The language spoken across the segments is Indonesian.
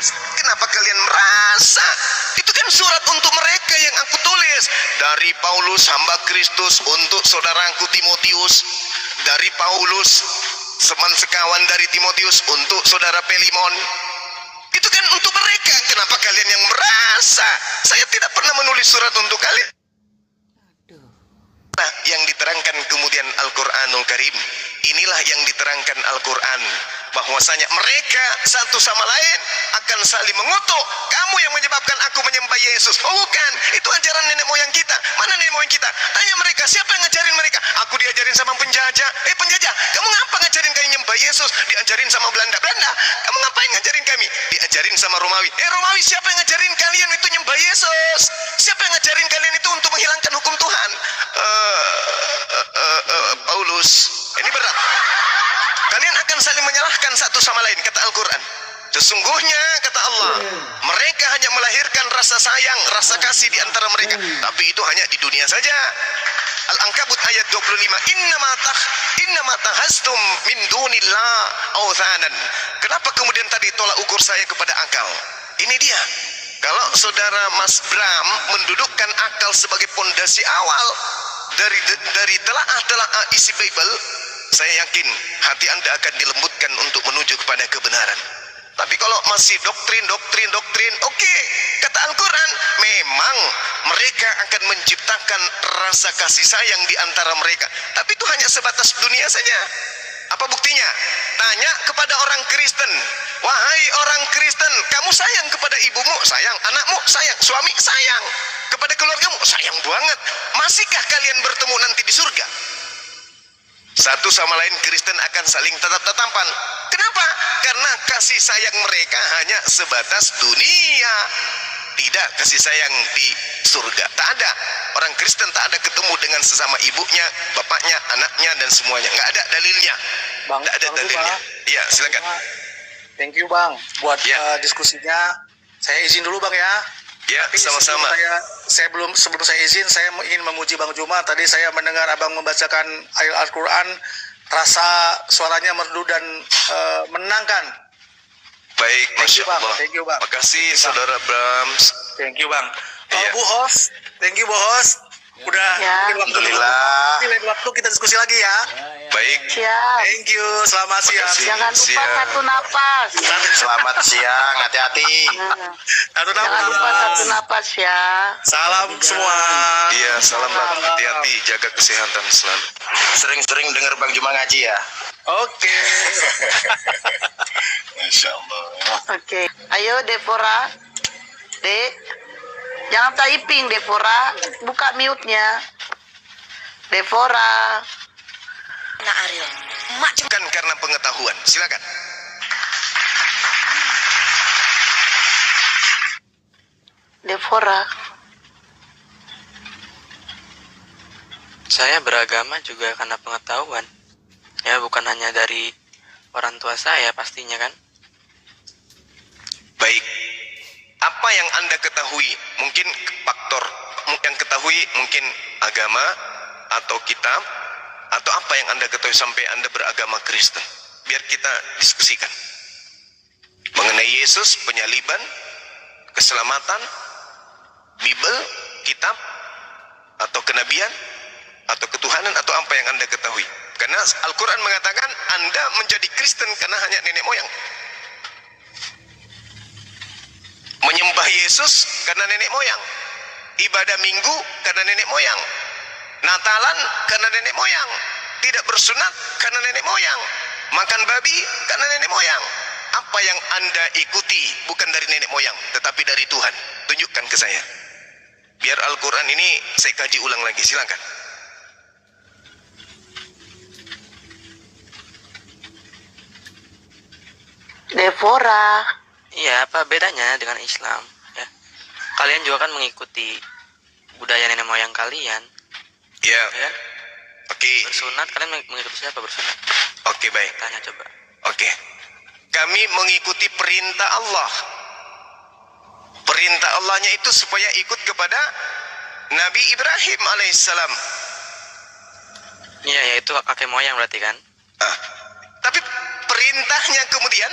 Kenapa kalian merasa? Itu kan surat untuk mereka yang aku tulis. Dari Paulus hamba Kristus untuk saudaraku Timotius. Dari Paulus teman sekawan dari Timotius untuk saudara Pelimon. Itu kan untuk mereka. Kenapa kalian yang merasa? Saya tidak pernah menulis surat untuk kalian. Yang diterangkan kemudian Al-Quranul Karim, inilah yang diterangkan Al-Quran, bahwasanya mereka satu sama lain akan saling mengutuk. Kamu yang menyebabkan aku menyembah Yesus. Oh bukan, itu ajaran nenek moyang kita. Mana nenek moyang kita? Tanya mereka, siapa yang ngajarin mereka? Aku diajarin sama penjajah. Penjajah, kamu ngapa ngajarin kami nyembah Yesus? Diajarin sama Belanda. Belanda, kamu ngapain ngajarin kami? Diajarin sama Romawi. Romawi, siapa yang ngajarin kalian itu nyembah Yesus? Siapa yang ngajarin kalian itu untuk menghilangkan hukum Tuhan? Paulus. Ini berat. Kalian akan saling menyalahkan satu sama lain, kata Al-Quran. Sesungguhnya kata Allah, mereka hanya melahirkan rasa sayang, rasa kasih di antara mereka, tapi itu hanya di dunia saja. Al-Ankabut ayat 25, innama tahastum min dunillah awthanan. Kenapa kemudian tadi tolak ukur saya kepada akal? Ini dia. Kalau saudara Mas Bram mendudukkan akal sebagai pondasi awal dari telaah isi Bible, saya yakin hati Anda akan dilembutkan untuk menuju kepada kebenaran. Tapi kalau masih doktrin, oke, kata Al-Quran, memang mereka akan menciptakan rasa kasih sayang di antara mereka. Tapi itu hanya sebatas dunia saja. Apa buktinya? Tanya kepada orang Kristen. Wahai orang Kristen, kamu sayang kepada ibumu? Sayang. Anakmu? Sayang. Suami? Sayang. Kepada keluargamu? Sayang banget. Masihkah kalian bertemu nanti di surga? Satu sama lain Kristen akan saling tatap-tatapan. Kenapa? Karena kasih sayang mereka hanya sebatas dunia. Tidak kasih sayang di surga. Tak ada. Orang Kristen tak ada ketemu dengan sesama ibunya, bapaknya, anaknya, dan semuanya. Nggak ada dalilnya. Bang, nggak ada dalilnya. Iya, silakan. Thank you Bang buat Ya. diskusinya. Saya izin dulu Bang ya. Ya, Tapi sama-sama. sebelum saya izin, saya ingin memuji Bang Juma. Tadi saya mendengar Abang membacakan ayat Al-Quran, rasa suaranya merdu dan menenangkan. Baik, Masya Allah. Thank you Bang. Makasih Saudara Brams. Thank you Bang. Iya. Bu host, thank you Bu host. Udah, Alhamdulillah. lain waktu kita diskusi lagi ya. Baik. Siap. Thank you, selamat siang. Makasih. Jangan lupa Siap. satu napas. Selamat siang, hati-hati. Satu Jangan lupa napas. satu napas ya. Salam semua. Iya, salam Bang. Hati-hati, jaga kesehatan selalu. Sering-sering dengar Bang Juma ngaji ya. Oke. Masya Allah. Oke. Ayo Devora. Dek. Jangan typing Devora. Buka mute-nya. Devora. Nah Ariel, emak cuma Bukan karena pengetahuan. Silakan. Devora. Saya beragama juga karena pengetahuan. Ya, bukan hanya dari orang tua saya pastinya kan. Baik. Apa yang Anda ketahui? Mungkin faktor yang ketahui mungkin agama atau kitab, atau apa yang Anda ketahui sampai Anda beragama Kristen. Biar kita diskusikan. Mengenai Yesus, penyaliban, keselamatan, Bible, kitab, atau kenabian, atau ketuhanan, atau apa yang Anda ketahui. Karena Al-Quran mengatakan Anda menjadi Kristen karena hanya nenek moyang. Menyembah Yesus karena nenek moyang. Ibadah minggu karena nenek moyang. Natalan karena nenek moyang. Tidak bersunat karena nenek moyang. Makan babi karena nenek moyang. Apa yang Anda ikuti bukan dari nenek moyang, tetapi dari Tuhan. Tunjukkan ke saya. Biar Al-Quran ini saya kaji ulang lagi. Silakan. Devora. Iya, apa bedanya dengan Islam? Ya. Kalian juga kan mengikuti budaya nenek moyang kalian, Ya. ya kan? Oke. Bersunat, kalian mengikuti siapa bersunat? Oke, baik. Tanya coba. Oke. Kami mengikuti perintah Allah. Perintah Allahnya itu supaya ikut kepada Nabi Ibrahim alaihissalam. Iya, ya itu kakek moyang berarti kan? Tapi perintahnya kemudian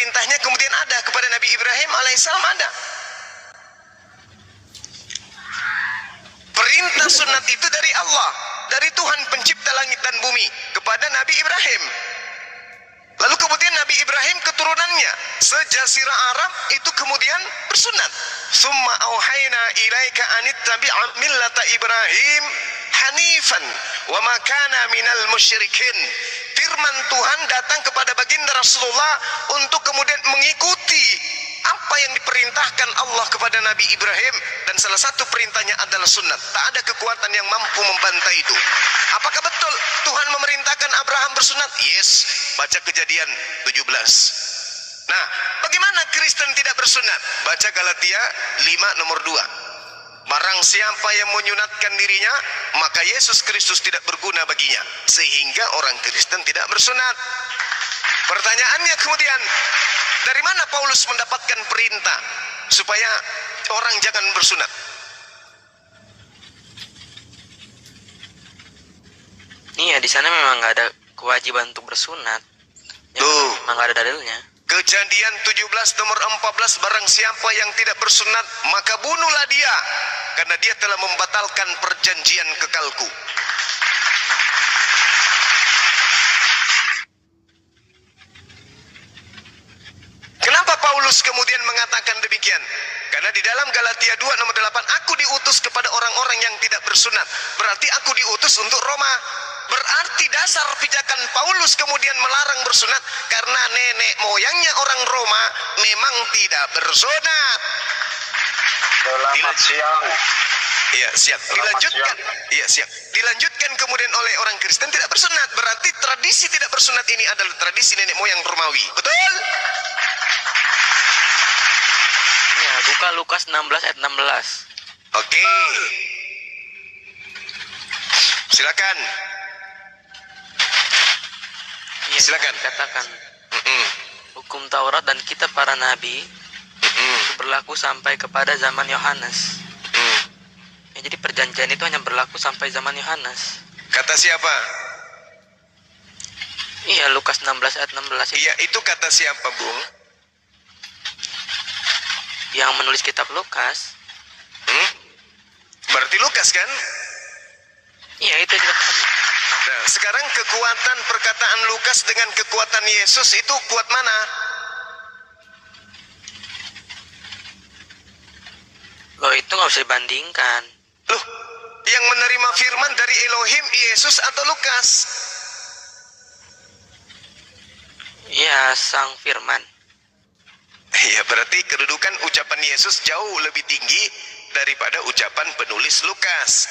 perintahnya kemudian ada kepada Nabi Ibrahim alaihissalam ada. Perintah sunat itu dari Allah, dari Tuhan pencipta langit dan bumi kepada Nabi Ibrahim. Lalu kemudian Nabi Ibrahim keturunannya sejazirah Arab itu kemudian bersunat. Summa auhayna ilaika anittabi' millata Ibrahim hanifan wa ma kana minal musyrikin. Firman Tuhan datang kepada baginda Rasulullah untuk kemudian mengikuti apa yang diperintahkan Allah kepada Nabi Ibrahim, dan salah satu perintahnya adalah sunat. Tak ada kekuatan yang mampu membantah itu. Apakah betul Tuhan memerintahkan Abraham bersunat? Yes, baca Kejadian 17. Nah, bagaimana Kristen tidak bersunat? Baca Galatia 5 nomor 2. Barang siapa yang menyunatkan dirinya, maka Yesus Kristus tidak berguna baginya, sehingga orang Kristen tidak bersunat. Pertanyaannya kemudian, dari mana Paulus mendapatkan perintah supaya orang jangan bersunat? Iya, di sana memang nggak ada kewajiban untuk bersunat. Ya, Tuh. memang nggak ada dalilnya. Kejadian 17 nomor 14, barang siapa yang tidak bersunat, maka bunuhlah dia, karena dia telah membatalkan perjanjian kekalku. Kenapa Paulus kemudian mengatakan demikian? Karena di dalam Galatia 2 nomor 8, aku diutus kepada orang-orang yang tidak bersunat. Berarti aku diutus untuk Roma. Berarti dasar pijakan Paulus kemudian melarang bersunat karena nenek moyangnya orang Roma memang tidak bersunat. Selamat siang. Iya, siap. Dilanjutkan. Iya, siap. Dilanjutkan kemudian oleh orang Kristen tidak bersunat. Berarti tradisi tidak bersunat ini adalah tradisi nenek moyang Romawi. Betul? Ya, buka Lukas 16 ayat 16. Oke. Silakan. Iya, Silakan. katakan Mm-mm. hukum Taurat dan kitab para nabi Mm-mm. itu berlaku sampai kepada zaman Yohanes. Mm. Ya, jadi perjanjian itu hanya berlaku sampai zaman Yohanes. Kata siapa? Iya, Lukas 16 ayat 16 itu Iya, itu kata siapa, Bung? yang menulis kitab Lukas. Berarti Lukas kan? Iya, itu dikatakan. Nah, sekarang kekuatan perkataan Lukas dengan kekuatan Yesus itu kuat mana? Loh, itu nggak bisa dibandingkan. Loh, yang menerima firman dari Elohim Yesus atau Lukas? Iya, sang firman. Iya, berarti kedudukan ucapan Yesus jauh lebih tinggi daripada ucapan penulis Lukas.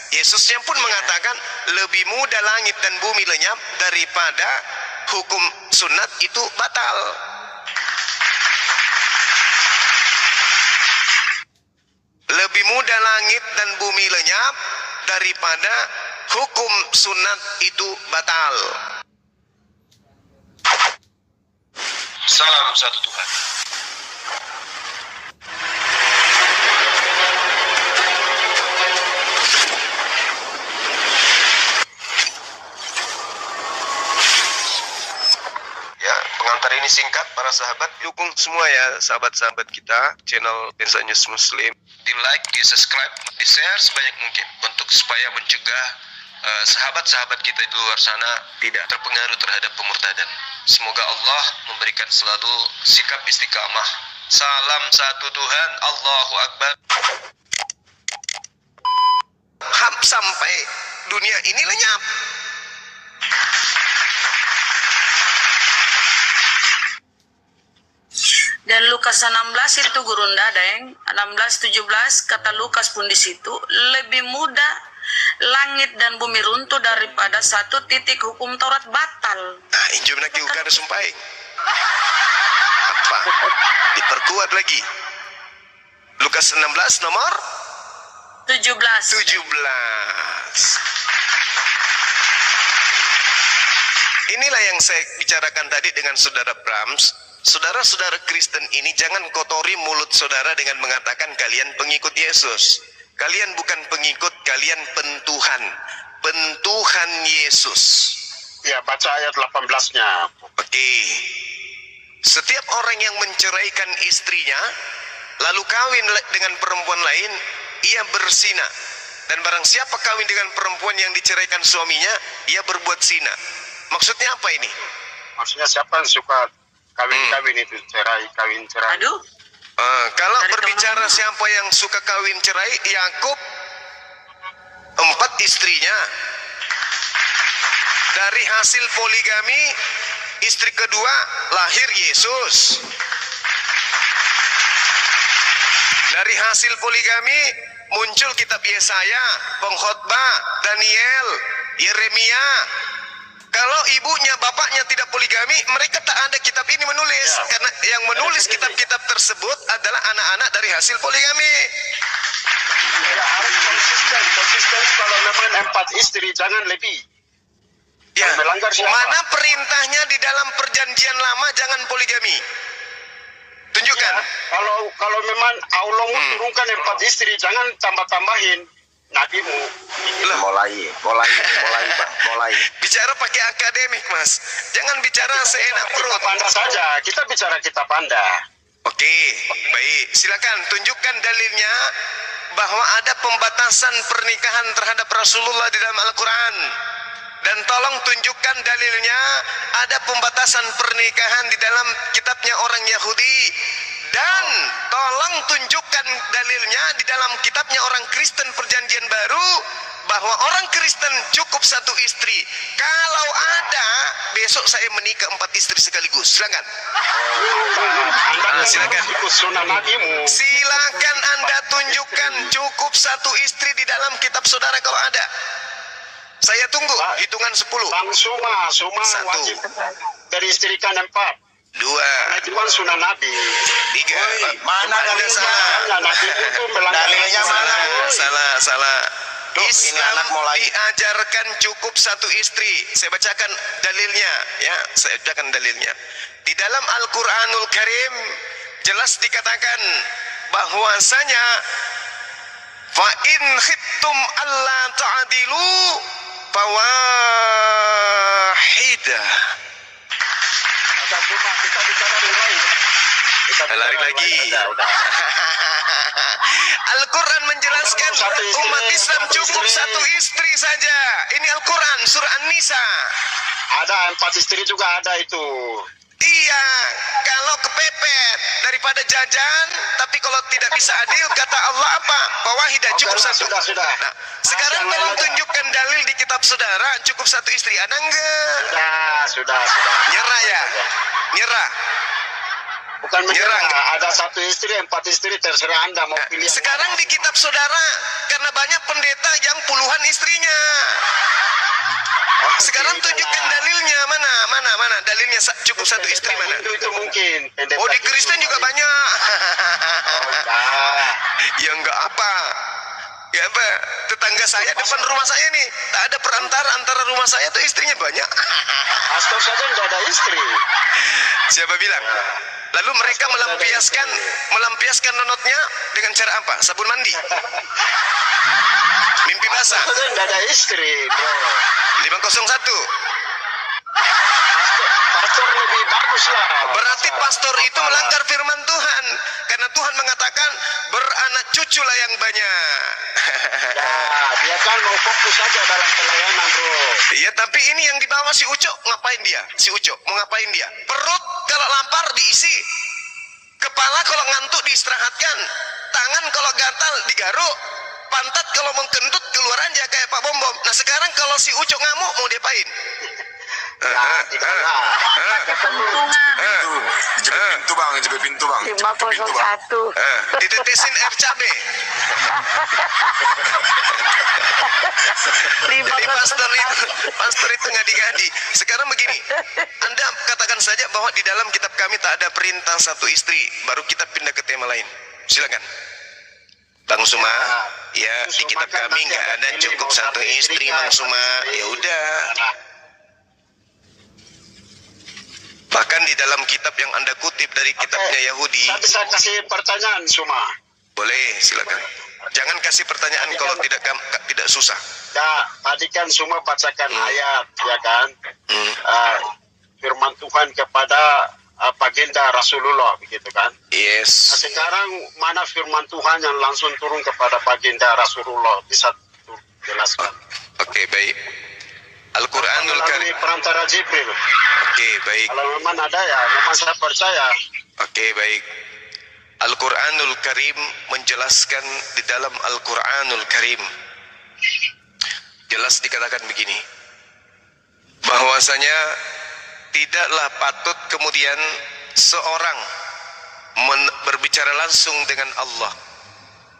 Yesusnya pun mengatakan lebih mudah langit dan bumi lenyap daripada hukum sunat itu batal. Lebih mudah langit dan bumi lenyap daripada hukum sunat itu batal. Salam satu Tuhan. Ya, pengantar ini singkat para sahabat. Dukung semua ya sahabat-sahabat kita channel Lensa News Muslim. Di like, di subscribe, di share sebanyak mungkin untuk supaya mencegah sahabat-sahabat kita di luar sana tidak terpengaruh terhadap pemurtadan. Semoga Allah memberikan selalu sikap istiqamah. Salam satu Tuhan, Allahu Akbar. Sampai dunia ini lenyap. Dan Lukas 16 itu Gurunda, Deng. 16-17 kata Lukas pun di situ, lebih mudah langit dan bumi runtuh daripada satu titik hukum Taurat batal. Nah, injum lagi ukada sumpaing. Apa? Diperkuat lagi. Lukas 16 nomor 17. 17. Inilah yang saya bicarakan tadi dengan saudara Brahms. Saudara-saudara Kristen ini jangan kotori mulut saudara dengan mengatakan kalian pengikut Yesus. Kalian bukan pengikut, kalian pentuhan. Pentuhan Yesus. Ya, baca ayat 18-nya. Oke. Setiap orang yang menceraikan istrinya lalu kawin dengan perempuan lain, ia berzina. Dan barang siapa kawin dengan perempuan yang diceraikan suaminya, ia berbuat zina. Maksudnya apa ini? Maksudnya siapa yang suka kawin-kawin itu, kawin cerai? Aduh, Kalau Dari berbicara kemana? siapa yang suka kawin cerai, Yakub 4 istrinya. Dari hasil poligami, istri kedua lahir Yesus. Dari hasil poligami muncul kitab Yesaya, pengkhotbah, Daniel, Yeremia. Kalau ibunya, bapaknya tidak poligami, mereka tak ada kitab ini menulis. Karena yang menulis kitab-kitab tersebut adalah anak-anak dari hasil poligami. Ya, harus konsisten kalau memang 4 istri, jangan lebih. Ya, Melanggar siapa? mana perintahnya di dalam perjanjian lama jangan poligami? Tunjukkan. Kalau memang Allah turunkan 4 istri, jangan tambah-tambahin nabimu. Loh, mulai Bang. bicara pakai akademik, Mas. Jangan bicara seenak Kita perut. pandai saja, kita bicara kita pandai. Oke, baik. Silakan tunjukkan dalilnya bahwa ada pembatasan pernikahan terhadap Rasulullah di dalam Al-Quran. Dan tolong tunjukkan dalilnya ada pembatasan pernikahan di dalam kitabnya orang Yahudi. Dan tolong tunjukkan dalilnya di dalam kitabnya orang Kristen perjanjian baru, bahwa orang Kristen cukup 1 istri. Kalau ada, besok saya menikah 4 istri sekaligus. Silakan. Silakan. Ikut sunnah nabimu. Silakan Anda tunjukkan cukup 1 istri di dalam kitab saudara kalau ada. Saya tunggu hitungan 10. Bang Suma 1, wajib beristrikan 4. 2, Itu kan sunnah Nabi. 3. Mana Anda dalilnya? salah. Nah, Nabi itu melanggar. Dalilnya mana? Salah. Duh, ini Islam anak mulai. diajarkan cukup 1 istri. Saya bacakan dalilnya, ya. Saya bacakan dalilnya. Di dalam Al-Qur'anul Karim jelas dikatakan bahwasanya fa in khiftum alla ta'dilu fawahidah. Ada cuma kita bicara yang lain. Kita bicara Lari yang lagi. lain. Udah. Al-Quran menjelaskan Satu istri, umat Islam satu cukup istri. 1 istri saja. Ini Al-Quran surah An-Nisa. Ada 4 istri juga ada itu. Iya, kalau kepepet daripada jajan, tapi kalau tidak bisa adil, kata Allah apa? Fawahidah, cukup Oke, 1. sudah. Nah, sekarang Yang tolong lain ada. tunjukkan dalil di kitab saudara cukup 1 istri. Ada enggak? Sudah. Nyerah ya? Nyerah. Bukan menyerah. Nyerah. Ada 1 istri, 4 istri, terserah Anda mau pilih. yang Sekarang mana. di kitab saudara, karena banyak pendeta yang puluhan istrinya. Sekarang tunjukkan dalilnya, mana dalilnya cukup 1 istri mana? Hindu itu mungkin. Oh, di Kristen juga banyak. Enggak. Ya enggak apa. Ya apa? Tetangga saya depan rumah saya nih, tak ada perantara antara rumah saya tuh istrinya banyak. Pastor saja enggak ada istri. Siapa bilang? Lalu mereka melampiaskan nonotnya dengan cara apa? Sabun mandi. Mimpi basah. Pastor saja enggak ada istri, bro. 501. Pastor lebih bagus lah. Berarti pastor itu melanggar firman Tuhan. Karena Tuhan mengatakan beranak cuculah yang banyak. Ya, dia kan mau fokus saja dalam pelayanan, bro. Iya, tapi ini yang dibawa si Ucok, ngapain dia? Si Ucok mau ngapain dia? Perut kalau lapar diisi. Kepala kalau ngantuk diistirahatkan. Tangan kalau gatal digaruk. Pantat kalau mengkentut keluar aja kayak Pak Bom Bom. Nah, sekarang kalau si Ucok ngamuk mau diapain? Ya, tidaklah. kepentungan. Jepit pintu bang. 501. Ditetesin air cabe. Jadi pastor itu ngadi-ngadi. Sekarang begini, Anda katakan saja bahwa di dalam kitab kami tak ada perintah 1 istri. Baru kita pindah ke tema lain. Silakan. Bang Suma, ya di kitab kami nggak ada cukup 1 istri, Bang Suma. Ya udah. Bahkan di dalam kitab yang Anda kutip dari kitabnya Yahudi, Saya bisa kasih pertanyaan, Suma. boleh silakan. Jangan kasih pertanyaan kalau tidak susah. Ya, tadi kan Suma bacakan ayat, ya kan? Firman Tuhan kepada baginda Rasulullah begitu kan. Nah, Yes. sekarang mana firman Tuhan yang langsung turun kepada baginda Rasulullah, bisa jelaskan? Oke, baik. Al-Qur'anul Melalui Karim. perantara Jibril. Oke, baik. Kalau memang ada ya, memang saya percaya. Oke, baik. Al-Qur'anul Karim menjelaskan di dalam Al-Qur'anul Karim. Jelas dikatakan begini, bahwasanya tidaklah patut kemudian seorang berbicara langsung dengan Allah,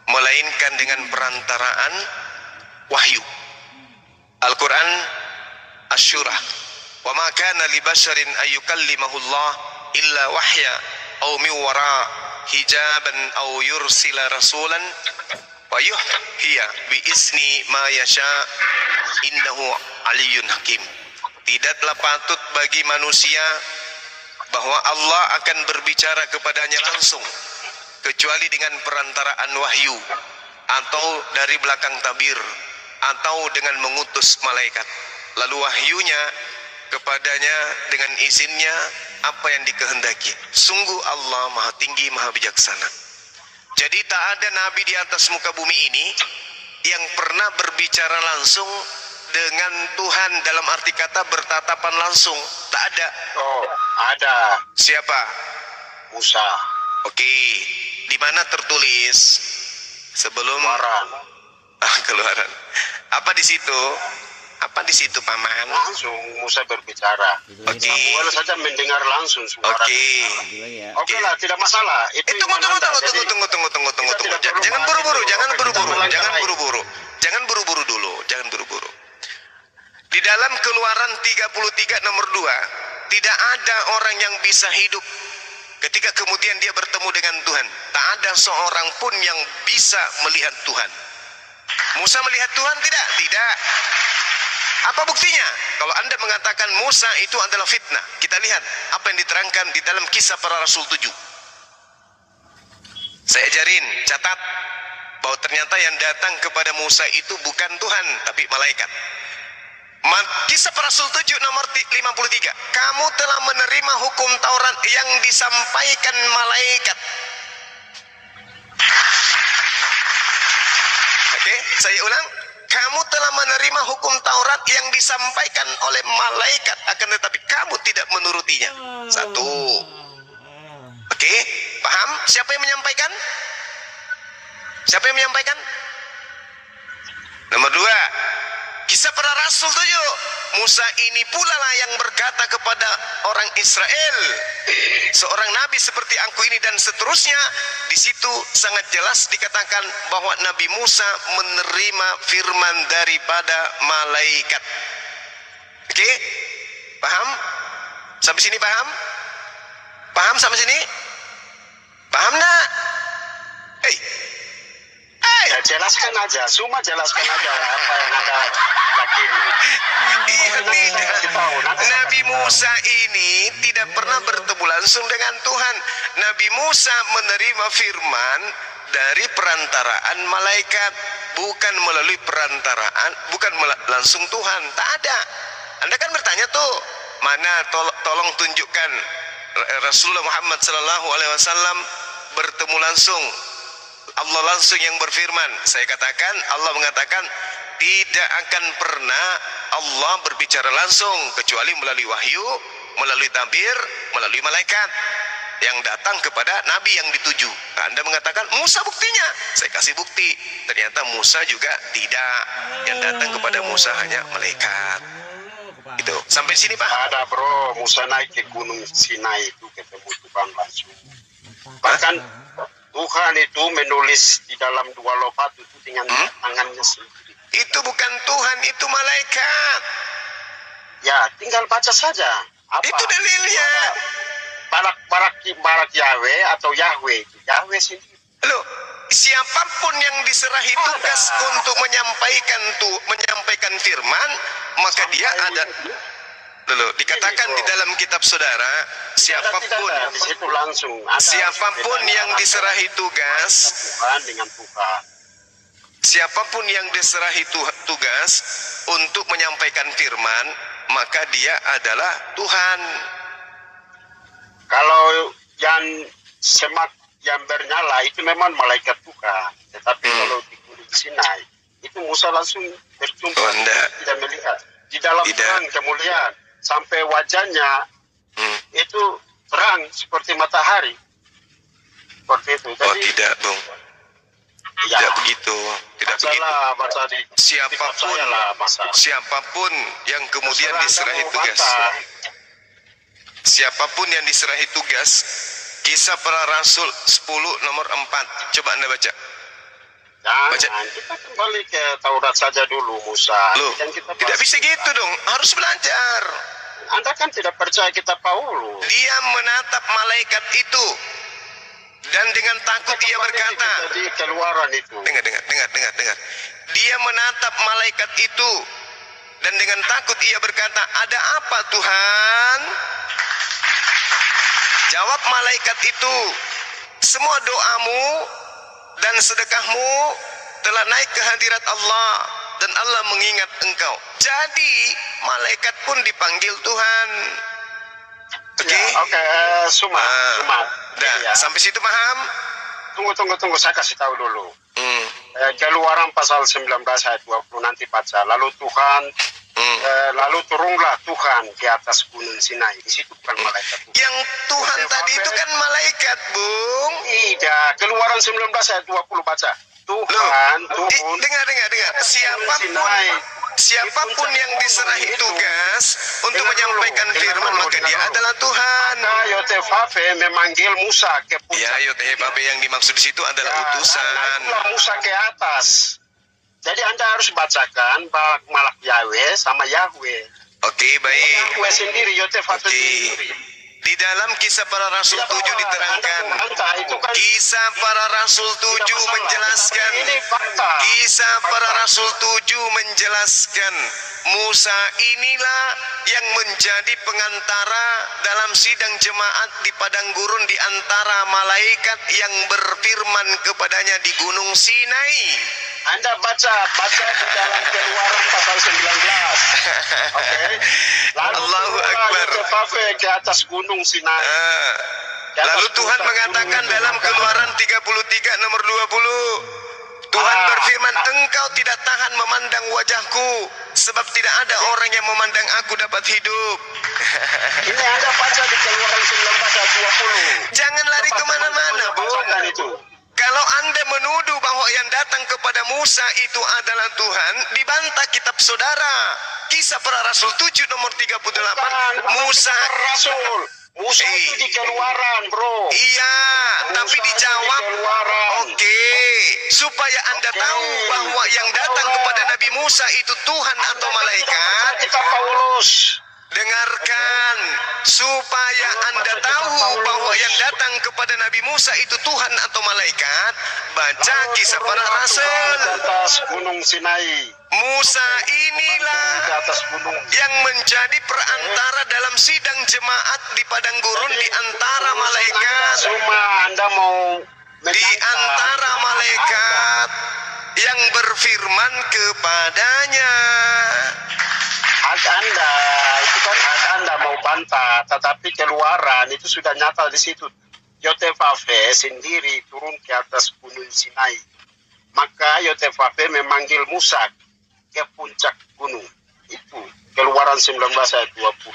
melainkan dengan perantaraan wahyu. Al-Quran Asy-Syura, wa ma kana li basharin ayyukallimahullah illa wahya aw min wara hijaban aw yursila rasulan wa yuhhiya bi isni ma yasha innahu aliyyun hakim. Tidaklah patut bagi manusia bahwa Allah akan berbicara kepadanya langsung kecuali dengan perantaraan wahyu, atau dari belakang tabir, atau dengan mengutus malaikat. Lalu wahyunya kepadanya dengan izinnya apa yang dikehendaki. Sungguh Allah Maha Tinggi, Maha Bijaksana. Jadi tak ada nabi di atas muka bumi ini yang pernah berbicara langsung dengan Tuhan, dalam arti kata bertatapan langsung. Tak ada. Oh, ada. Siapa? Musa. Oke, di mana tertulis sebelum Keluaran? Apa di situ? Apa di situ, Paman? Langsung Musa berbicara. Oke. Samuel saja mendengar langsung suara. Oke lah, tidak masalah. Tunggu. Jangan buru-buru, jangan buru-buru. Jangan buru-buru dulu, jangan buru-buru. Di dalam Keluaran 33 nomor 2, tidak ada orang yang bisa hidup ketika kemudian dia bertemu dengan Tuhan. Tak ada seorang pun yang bisa melihat Tuhan. Musa melihat Tuhan tidak? Tidak. Apa buktinya? Kalau Anda mengatakan Musa itu adalah fitnah, kita lihat apa yang diterangkan di dalam Kisah Para Rasul 7. Saya ajarin, catat, bahwa ternyata yang datang kepada Musa itu bukan Tuhan, tapi malaikat. Kisah Para Rasul 7 nomor 53. Kamu telah menerima hukum Taurat yang disampaikan malaikat. Oke, saya ulang. Kamu telah menerima hukum Taurat yang disampaikan oleh malaikat, akan tetapi kamu tidak menurutinya. Satu. Oke, paham? Siapa yang menyampaikan? Siapa yang menyampaikan? Nomor 2. Kisah Para Rasul 7. Musa ini pula lah yang berkata kepada orang Israel, seorang nabi seperti aku ini dan seterusnya. Di situ sangat jelas dikatakan bahwa Nabi Musa menerima firman daripada malaikat. Oke? Paham? Sampai sini paham? Paham sampai sini? Paham nak? Ya jelaskan aja, cuma jelaskan aja apa yang Anda yakini. Nabi Musa ini tidak pernah bertemu langsung dengan Tuhan. Nabi Musa menerima firman dari perantaraan malaikat, bukan melalui perantaraan, bukan langsung Tuhan. Tak ada. Anda kan bertanya tuh, mana tolong tunjukkan Rasulullah Muhammad SAW bertemu langsung, Allah langsung yang berfirman. Saya katakan, Allah mengatakan tidak akan pernah Allah berbicara langsung kecuali melalui wahyu, melalui tabir, melalui malaikat yang datang kepada nabi yang dituju. Nah, Anda mengatakan Musa buktinya. Saya kasih bukti. Ternyata Musa juga tidak. Yang datang kepada Musa hanya malaikat. Itu. Sampai sini, Pak. Ada bro, Musa naik ke gunung Sinai itu ketemu Tuhan langsung. Bahkan Tuhan itu menulis di dalam 2 lopat itu dengan tangannya sendiri. Itu bukan Tuhan, itu malaikat. Ya, tinggal baca saja. Apa? Itu dalilnya. Barak Yahweh atau Yahweh. Yahweh sendiri. Loh, siapapun yang diserahi tugas untuk menyampaikan firman, maka dia ada. Dulu dikatakan di dalam kitab saudara, siapapun di situ langsung siapapun yang diserahi tugas, dengan Tuhan. Siapapun yang diserahi tugas untuk menyampaikan firman, maka dia adalah Tuhan. Kalau yang semak yang bernyala itu memang malaikat Tuhan. Tetapi kalau di Gunung Sinai itu Musa langsung berjumpa, Oh, enggak. tidak melihat. Di dalam Tidak. terang kemuliaan sampai wajahnya itu terang seperti matahari. Seperti itu. Oh, Jadi, tidak, Bung. ya, Tidak begitu. Tidak begitu. masalah baca di Siapapun, lah masalah. siapapun yang kemudian Terserah diserahi kamu tugas, bantah. siapapun yang diserahi tugas, Kisah Para Rasul 10 nomor 4. Coba Anda baca. Baca. Jangan, kita kembali ke Taurat saja dulu, Musa. Loh, Yang kita tidak bahas. bisa gitu dong. Harus belajar. Anda kan tidak percaya kitab Paulus. Dia menatap malaikat itu. Dan dengan takut ia berkata, Jadi keluaran itu. dengar. Dia menatap malaikat itu. Dan dengan takut ia berkata, ada apa Tuhan? Jawab malaikat itu, semua doamu dan sedekahmu telah naik ke hadirat Allah. Dan Allah mengingat engkau. Jadi malaikat pun dipanggil Tuhan. Oke? Ya, oke, Suma. Dah, Ya. sampai situ paham? Tunggu, saya kasih tahu dulu. Hmm. Keluaran pasal 19 ayat 20 nanti baca. Lalu Tuhan, lalu turunlah Tuhan di atas gunung Sinai. Di situ bukan malaikat Tuhan. Yang Tuhan Oke, tadi itu kan malaikat, Bung. Tidak, keluaran 19 ayat 20 baca. Tuhan turun. Dengar. Siapapun yang diserahi tugas untuk menyampaikan firman, maka dia adalah Tuhan. Maka Yotefave memanggil Musa ke puncak. Ya, Yotefave yang dimaksud di situ adalah utusan. Naiklah Musa ke atas. Jadi Anda harus bacakan malak Yahweh sama Yahweh. Oke, baik. Yahweh sendiri, Yotefave Oke. sendiri. Di dalam Kisah Para Rasul 7 diterangkan. Itu kan Kisah Para Rasul 7 menjelaskan. ini fakta. Kisah Para Rasul 7 menjelaskan Musa inilah yang menjadi pengantara dalam sidang jemaat di padang gurun di antara malaikat yang berfirman kepadanya di Gunung Sinai. Anda baca di dalam keluaran pasal 19. Oke. Lalu Allahu turunlah Akbar. Yotefave ke atas gunung Sinai. Lalu Tuhan mengatakan dalam Keluaran 33 nomor 20, Tuhan berfirman, engkau tidak tahan memandang wajahku, sebab tidak ada orang yang memandang aku dapat hidup. Ini Anda baca di keluaran 19 ayat 20. Jangan lari kemana-mana, Bung. Bacakan itu. Kalau Anda menuduh bahwa yang datang kepada Musa itu adalah Tuhan, dibantah kitab saudara. Kisah Para Rasul 7 nomor 38, Musa Rasul. Musa itu di keluaran, bro. Iya, tapi Musa dijawab. di keluaran. Oke, supaya Anda tahu bahwa yang datang kepada Nabi Musa itu Tuhan atau malaikat. Kitab Paulus. Dengarkan, supaya Anda tahu bahwa yang datang kepada Nabi Musa itu Tuhan atau malaikat, baca Kisah Para Rasul. Di atas gunung Sinai. Musa inilah Di atas gunung. yang menjadi perantara dalam sidang jemaat di padang gurun di antara malaikat. Cuma Anda mau Di antara malaikat yang berfirman kepadanya. hak Anda, itu kan hak Anda mau bantah, tetapi keluaran itu sudah nyata di situ. Yotefave sendiri turun ke atas gunung Sinai. Maka Yotefave memanggil Musa ke puncak gunung. Itu keluaran 19 ayat 20.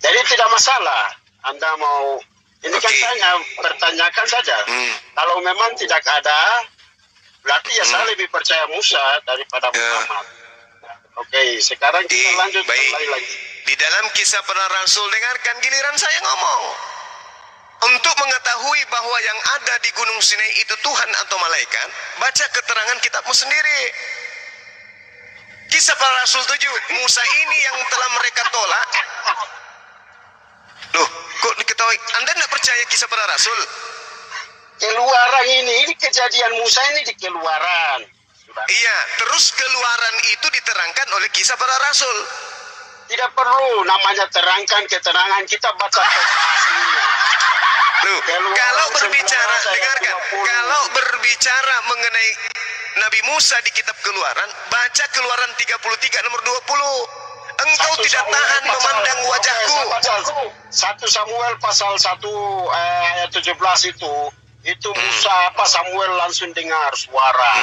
Jadi tidak masalah. Anda mau, ini kan Oke. saya bertanyakan saja. Kalau memang tidak ada, berarti ya saya lebih percaya Musa daripada Muhammad. Oke, sekarang kita Oke, lanjut baik. kembali lagi. Di dalam Kisah Para Rasul, dengarkan giliran saya ngomong. Untuk mengetahui bahwa yang ada di Gunung Sinai itu Tuhan atau malaikat, baca keterangan kitabmu sendiri. Kisah Para Rasul 7, Musa ini yang telah mereka tolak. Loh, kok diketahui? Anda tidak percaya Kisah Para Rasul? Keluaran ini kejadian Musa ini di keluaran. Sudah. Iya, terus keluaran itu diterangkan oleh Kisah Para Rasul. Tidak perlu namanya terangkan keterangan, kita baca aslinya. Loh, Keluaran kalau berbicara, 19 ayat dengarkan, 20. kalau berbicara mengenai Nabi Musa di kitab Keluaran, baca Keluaran 33 nomor 20. Engkau tidak tahan memandang wajahku. 1 Samuel pasal 1 ayat 17 itu Musa Samuel langsung dengar suara.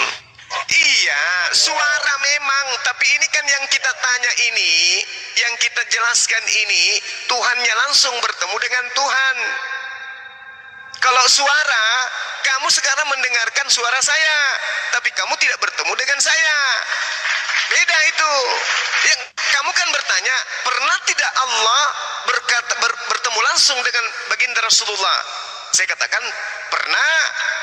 Iya, suara memang, tapi ini kan yang kita tanya ini, yang kita jelaskan ini, Tuhannya langsung bertemu dengan Tuhan. Kalau suara, kamu sekarang mendengarkan suara saya, tapi kamu tidak bertemu dengan saya. Beda itu. Yang kamu kan bertanya, pernah tidak Allah bertemu langsung dengan baginda Rasulullah? Saya katakan pernah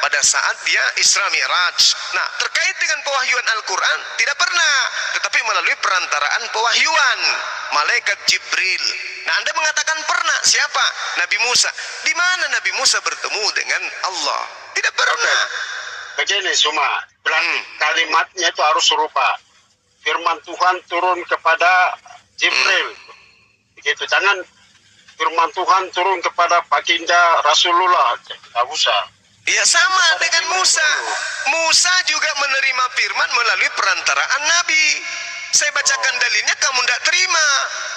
pada saat dia Isra Mi'raj. Nah, terkait dengan pewahyuan Al-Quran tidak pernah, tetapi melalui perantaraan pewahyuan malaikat Jibril. Nah, Anda mengatakan pernah. Siapa? Nabi Musa. Di mana Nabi Musa bertemu dengan Allah? Tidak pernah. Begini Suma, kalimatnya itu harus serupa. Firman Tuhan turun kepada Jibril. Begitu, jangan firman Tuhan turun kepada baginda Rasulullah. Tidak usah. Ya sama dengan Musa. Musa juga menerima firman melalui perantaraan Nabi. Saya bacakan dalilnya, kamu tidak terima.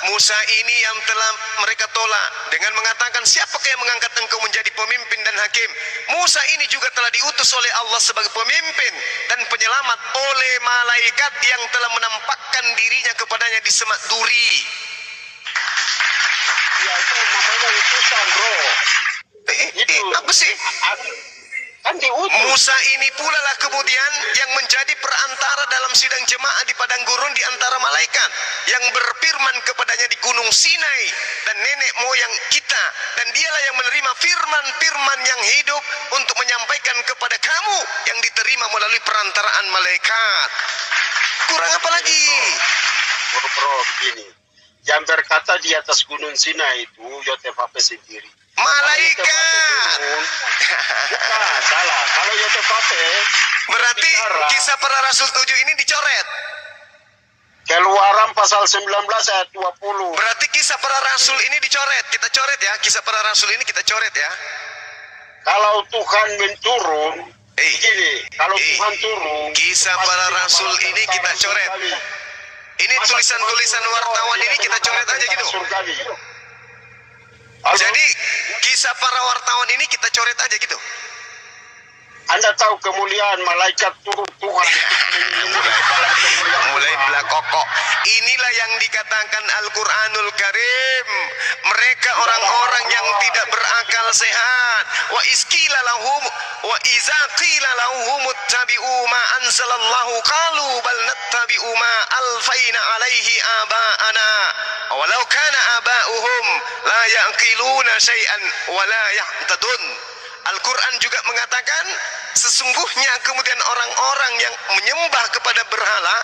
Musa ini yang telah mereka tolak dengan mengatakan, siapakah yang mengangkat engkau menjadi pemimpin dan hakim? Musa ini juga telah diutus oleh Allah sebagai pemimpin dan penyelamat oleh malaikat yang telah menampakkan dirinya kepadanya di semak duri. Ya, itu namanya utusan, bro. Apa sih? Kan diutus. Musa ini pula lah kemudian yang menjadi perantara dalam sidang jemaah di padang gurun di antara malaikat yang berfirman kepadanya di gunung Sinai dan nenek moyang kita, dan dialah yang menerima firman-firman yang hidup untuk menyampaikan kepada kamu yang diterima melalui perantaraan malaikat. Kurang apa lagi? Bro, begini. Yang berkata di atas gunung Sinai itu Yotefape sendiri. Malaikat. Bukan, salah. Kalau Yotefape berarti kisah para rasul 7 ini dicoret. Keluaran pasal 19 ayat 20. Berarti kisah para rasul ini dicoret. Kita coret ya. Kisah para rasul ini kita coret ya. Kalau Tuhan menturun, begini, kalau Tuhan turun, kisah para rasul ini kita coret. Ini tulisan-tulisan wartawan ini kita coret aja gitu. Jadi kisah para wartawan ini kita coret aja gitu. Anda tahu kemuliaan malaikat turun Tuhan. mulai belakokok. Inilah yang dikatakan Al-Quranul Karim. Mereka orang-orang yang tidak berakal sehat. Wa iskila lahum wa iza qila lahum ittabi'u ma anzalallahu qalu bal nattabi'u ma alfaina alaihi aba'ana walau kana aba'uhum la yaqiluna syai'an wa la yahtadun. Al-Quran juga mengatakan sesungguhnya kemudian orang-orang yang menyembah kepada berhala,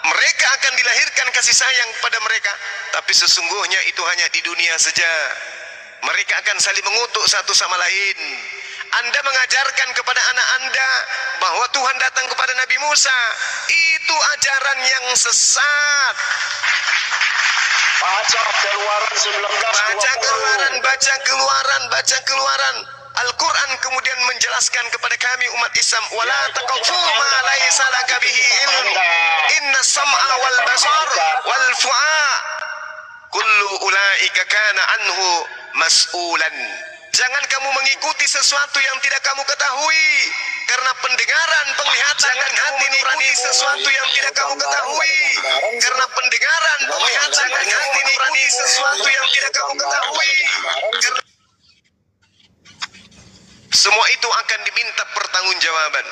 mereka akan dilahirkan kasih sayang pada mereka, tapi sesungguhnya itu hanya di dunia saja. Mereka akan saling mengutuk satu sama lain. Anda mengajarkan kepada anak Anda bahwa Tuhan datang kepada Nabi Musa, itu ajaran yang sesat. Baca Keluaran 19. Baca keluaran. Al-Quran kemudian menjelaskan kepada kami umat Islam, wala taqfu ma laysa laka bihi ilm inna sam'a wal basar wal fu'a kullu ulaika kana anhu mas'ulan. Jangan kamu mengikuti sesuatu yang tidak kamu ketahui, karena pendengaran, penglihatan dan hati nurani sesuatu yang tidak kamu ketahui, karena pendengaran, penglihatan dan hati nurani sesuatu yang tidak kamu ketahui. Semua itu akan diminta pertanggungjawaban.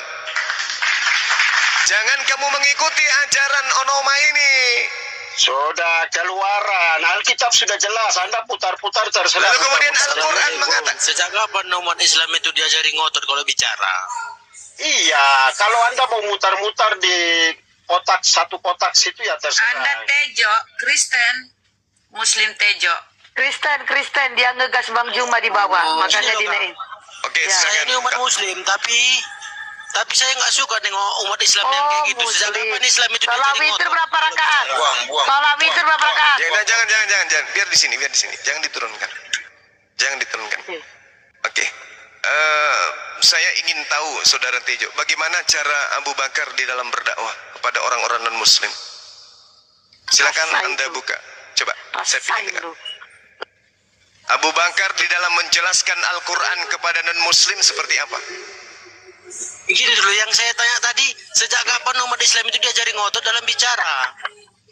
Jangan kamu mengikuti ajaran onoma ini. Sudah Keluaran, Alkitab sudah jelas. Anda putar-putar terserah. Lalu kemudian Al-Quran mengatakan, sejak kapan umat Islam itu diajari ngotot kalau bicara? Iya, kalau Anda mau mutar-mutar di satu kotak situ ya terserah. Anda Tejo, Kristen, Muslim Tejo. Kristen, dia ngegas Bang Juma di bawah, makanya dinaik. oke, Ya, Saya silakan. ini umat Muslim, tapi saya nggak suka nengok umat Islam yang kayak gitu. Sejak kapan Islam itu Sholat diajari witir ngotot? berapa rakaat? Sholat witir berapa rakaat? Jangan. Biar di sini. Jangan diturunkan. Oke. Saya ingin tahu, Saudara Tejo, bagaimana cara Abu Bakar di dalam berdakwah kepada orang-orang non-Muslim? Silakan Rasain Anda dulu. buka. Coba saya Rasain pilih. lu. Abu Bakar di dalam menjelaskan Al-Quran kepada non-muslim seperti apa? Gini dulu yang saya tanya tadi, sejak kapan umat Islam itu diajari ngotot dalam bicara?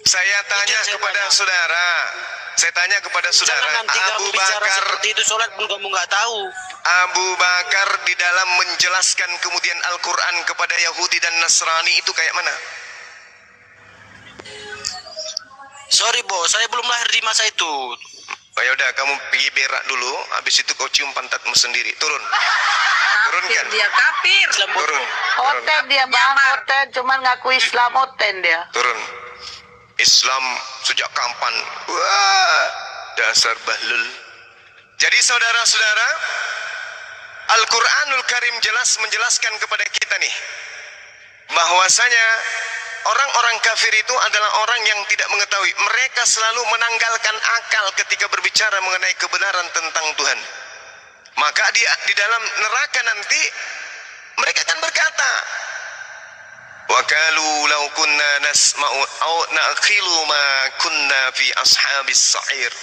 Saya tanya Itu yang saya kepada tanya. saudara. Saya tanya kepada saudara. Jangan nanti kamu Abu bicara Bakar, seperti itu, sholat pun kamu nggak tahu. Abu Bakar di dalam menjelaskan kemudian Al-Quran kepada Yahudi dan Nasrani itu kayak mana? Sorry bos, saya belum lahir di masa itu. Oh, ya udah, kamu pergi berak dulu. Habis itu kau cium pantatmu sendiri. Turun. Turunkan. Dia kafir. Turun. Turun. Oten dia bang, oten. Cuman ngaku Islam, oten dia. Turun. Islam sejak kapan? Wah, dasar bahlul. Jadi saudara-saudara, Al-Quranul Karim jelas menjelaskan kepada kita nih, bahwasanya orang-orang kafir itu adalah orang yang tidak mengetahui. Mereka selalu menanggalkan akal ketika berbicara mengenai kebenaran tentang Tuhan. Maka di dalam neraka nanti mereka akan berkata, wa qalu law kunna nasma'u aw na'qilu ma kunna fi ashabis sa'ir.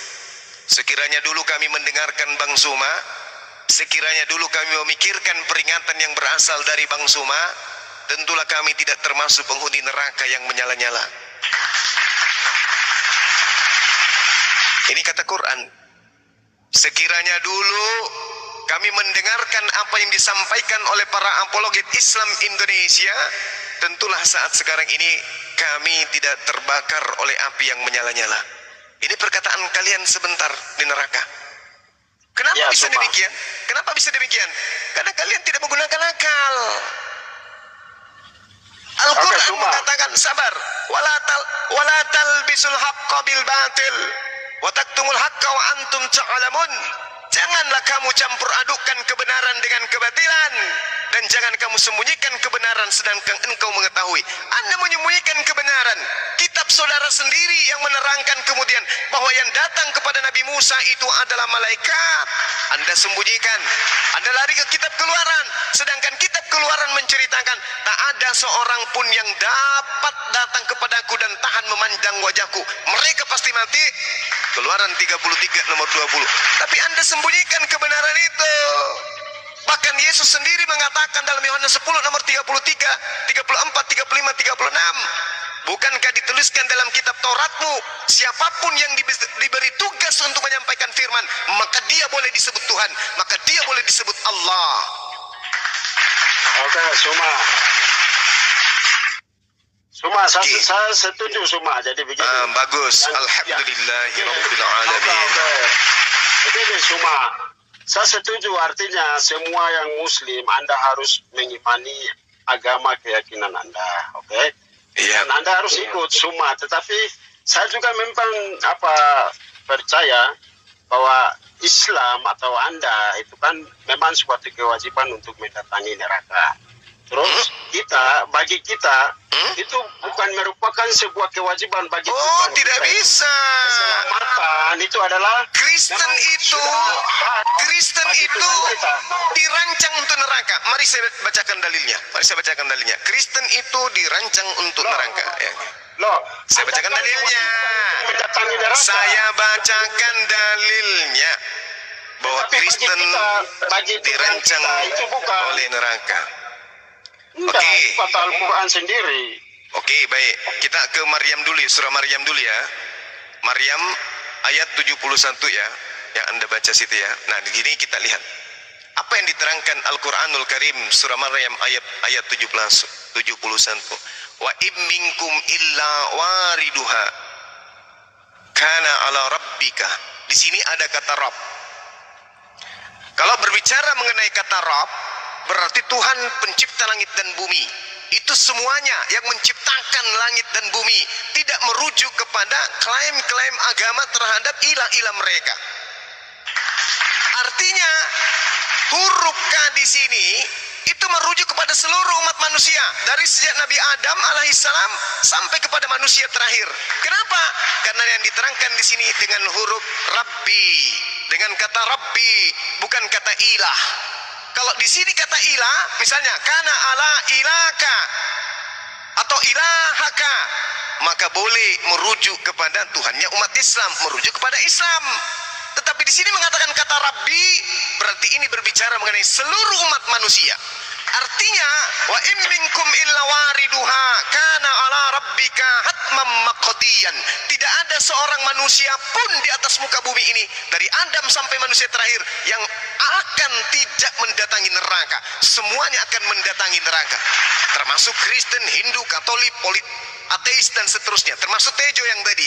Sekiranya dulu kami mendengarkan Bang Suma, sekiranya dulu kami memikirkan peringatan yang berasal dari Bang Suma, tentulah kami tidak termasuk penghuni neraka yang menyala-nyala. Ini kata Quran. Sekiranya dulu kami mendengarkan apa yang disampaikan oleh para apologet Islam Indonesia, tentulah saat sekarang ini kami tidak terbakar oleh api yang menyala-nyala. Ini perkataan kalian sebentar di neraka. Kenapa Ya, bisa Suma. demikian? Kenapa bisa demikian? Karena kalian tidak menggunakan akal. Al-Quran Suma. mengatakan sabar, wala talbisul haqqa bil batil wa taktumul haqqa wa antum ta'lamun. Janganlah kamu campur adukkan kebenaran dengan kebatilan, dan jangan kamu sembunyikan kebenaran sedangkan engkau mengetahui. Anda menyembunyikan kebenaran. Kitab saudara sendiri yang menerangkan kemudian bahwa yang datang kepada Nabi Musa itu adalah malaikat. Anda sembunyikan. Anda lari ke kitab Keluaran, sedangkan kitab Keluaran menceritakan tak ada seorang pun yang dapat datang kepadaku dan tahan memandang wajahku. Mereka pasti mati. Keluaran 33 nomor 20. Tapi Anda sembunyikan kebenaran itu. Bahkan Yesus sendiri mengatakan dalam Yohanes 10 nomor 33, 34, 35, 36. Bukankah dituliskan dalam kitab Tauratmu, siapapun yang diberi tugas untuk menyampaikan firman, maka dia boleh disebut Tuhan, maka dia boleh disebut Allah. Oke, Suma. Suma, saya, Oke. saya setuju Suma. Jadi begini. Bagus. Yang- Alhamdulillahirabbil Oke, alamin. oke. Begini Suma, saya setuju artinya semua yang Muslim Anda harus mengimani agama keyakinan Anda, oke? Iya. Dan Anda harus ikut Suma. Tetapi saya juga memang percaya bahwa Islam atau Anda itu kan memang suatu kewajiban untuk mendatangi neraka. Terus bagi kita itu bukan merupakan sebuah kewajiban bagi Oh, Tuhan tidak kita. bisa. Keselamatan itu adalah Kristen memang itu sudah hak Kristen bagi itu Tuhan kita. dirancang untuk neraka. Mari saya bacakan dalilnya. Kristen itu dirancang untuk neraka. Ya. Loh, Saya bacakan Anda kan dalilnya. mendatangi neraka. Saya bacakan dalilnya bahwa Tapi bagi Kristen bagi Tuhan dirancang kita itu bukan. oleh neraka. Enggak, Oke. kata Al-Quran sendiri. Oke, baik. Kita ke Maryam dulu, surah Maryam dulu ya. Maryam ayat 71 ya, yang Anda baca situ ya. Nah, di sini kita lihat apa yang diterangkan Al-Qur'anul Karim surah Maryam ayat 71. Wa im minkum illa wariduha kana ala rabbika. Di sini ada kata Rabb. Kalau berbicara mengenai kata Rabb, berarti Tuhan pencipta langit dan bumi. Itu semuanya yang menciptakan langit dan bumi, tidak merujuk kepada klaim-klaim agama terhadap ilah-ilah mereka. Artinya huruf K di sini itu merujuk kepada seluruh umat manusia, dari sejak Nabi Adam alaihissalam sampai kepada manusia terakhir. Kenapa? Karena yang diterangkan di sini dengan huruf Rabbi, dengan kata Rabbi, bukan kata ilah. Kalau di sini kata ilah, misalnya kana ala ilaka atau ilahaka, maka boleh merujuk kepada Tuhannya umat Islam, merujuk kepada Islam. Tetapi di sini mengatakan kata Rabbi, berarti ini berbicara mengenai seluruh umat manusia. Artinya, wa in minkum illa wariduha kana ala rabbika hatmam maqdiyan. Tidak ada seorang manusia pun di atas muka bumi ini, dari Adam sampai manusia terakhir, yang akan tidak mendatangi neraka. Semuanya akan mendatangi neraka, termasuk Kristen, Hindu, Katolik, ateis dan seterusnya, termasuk Tejo yang tadi,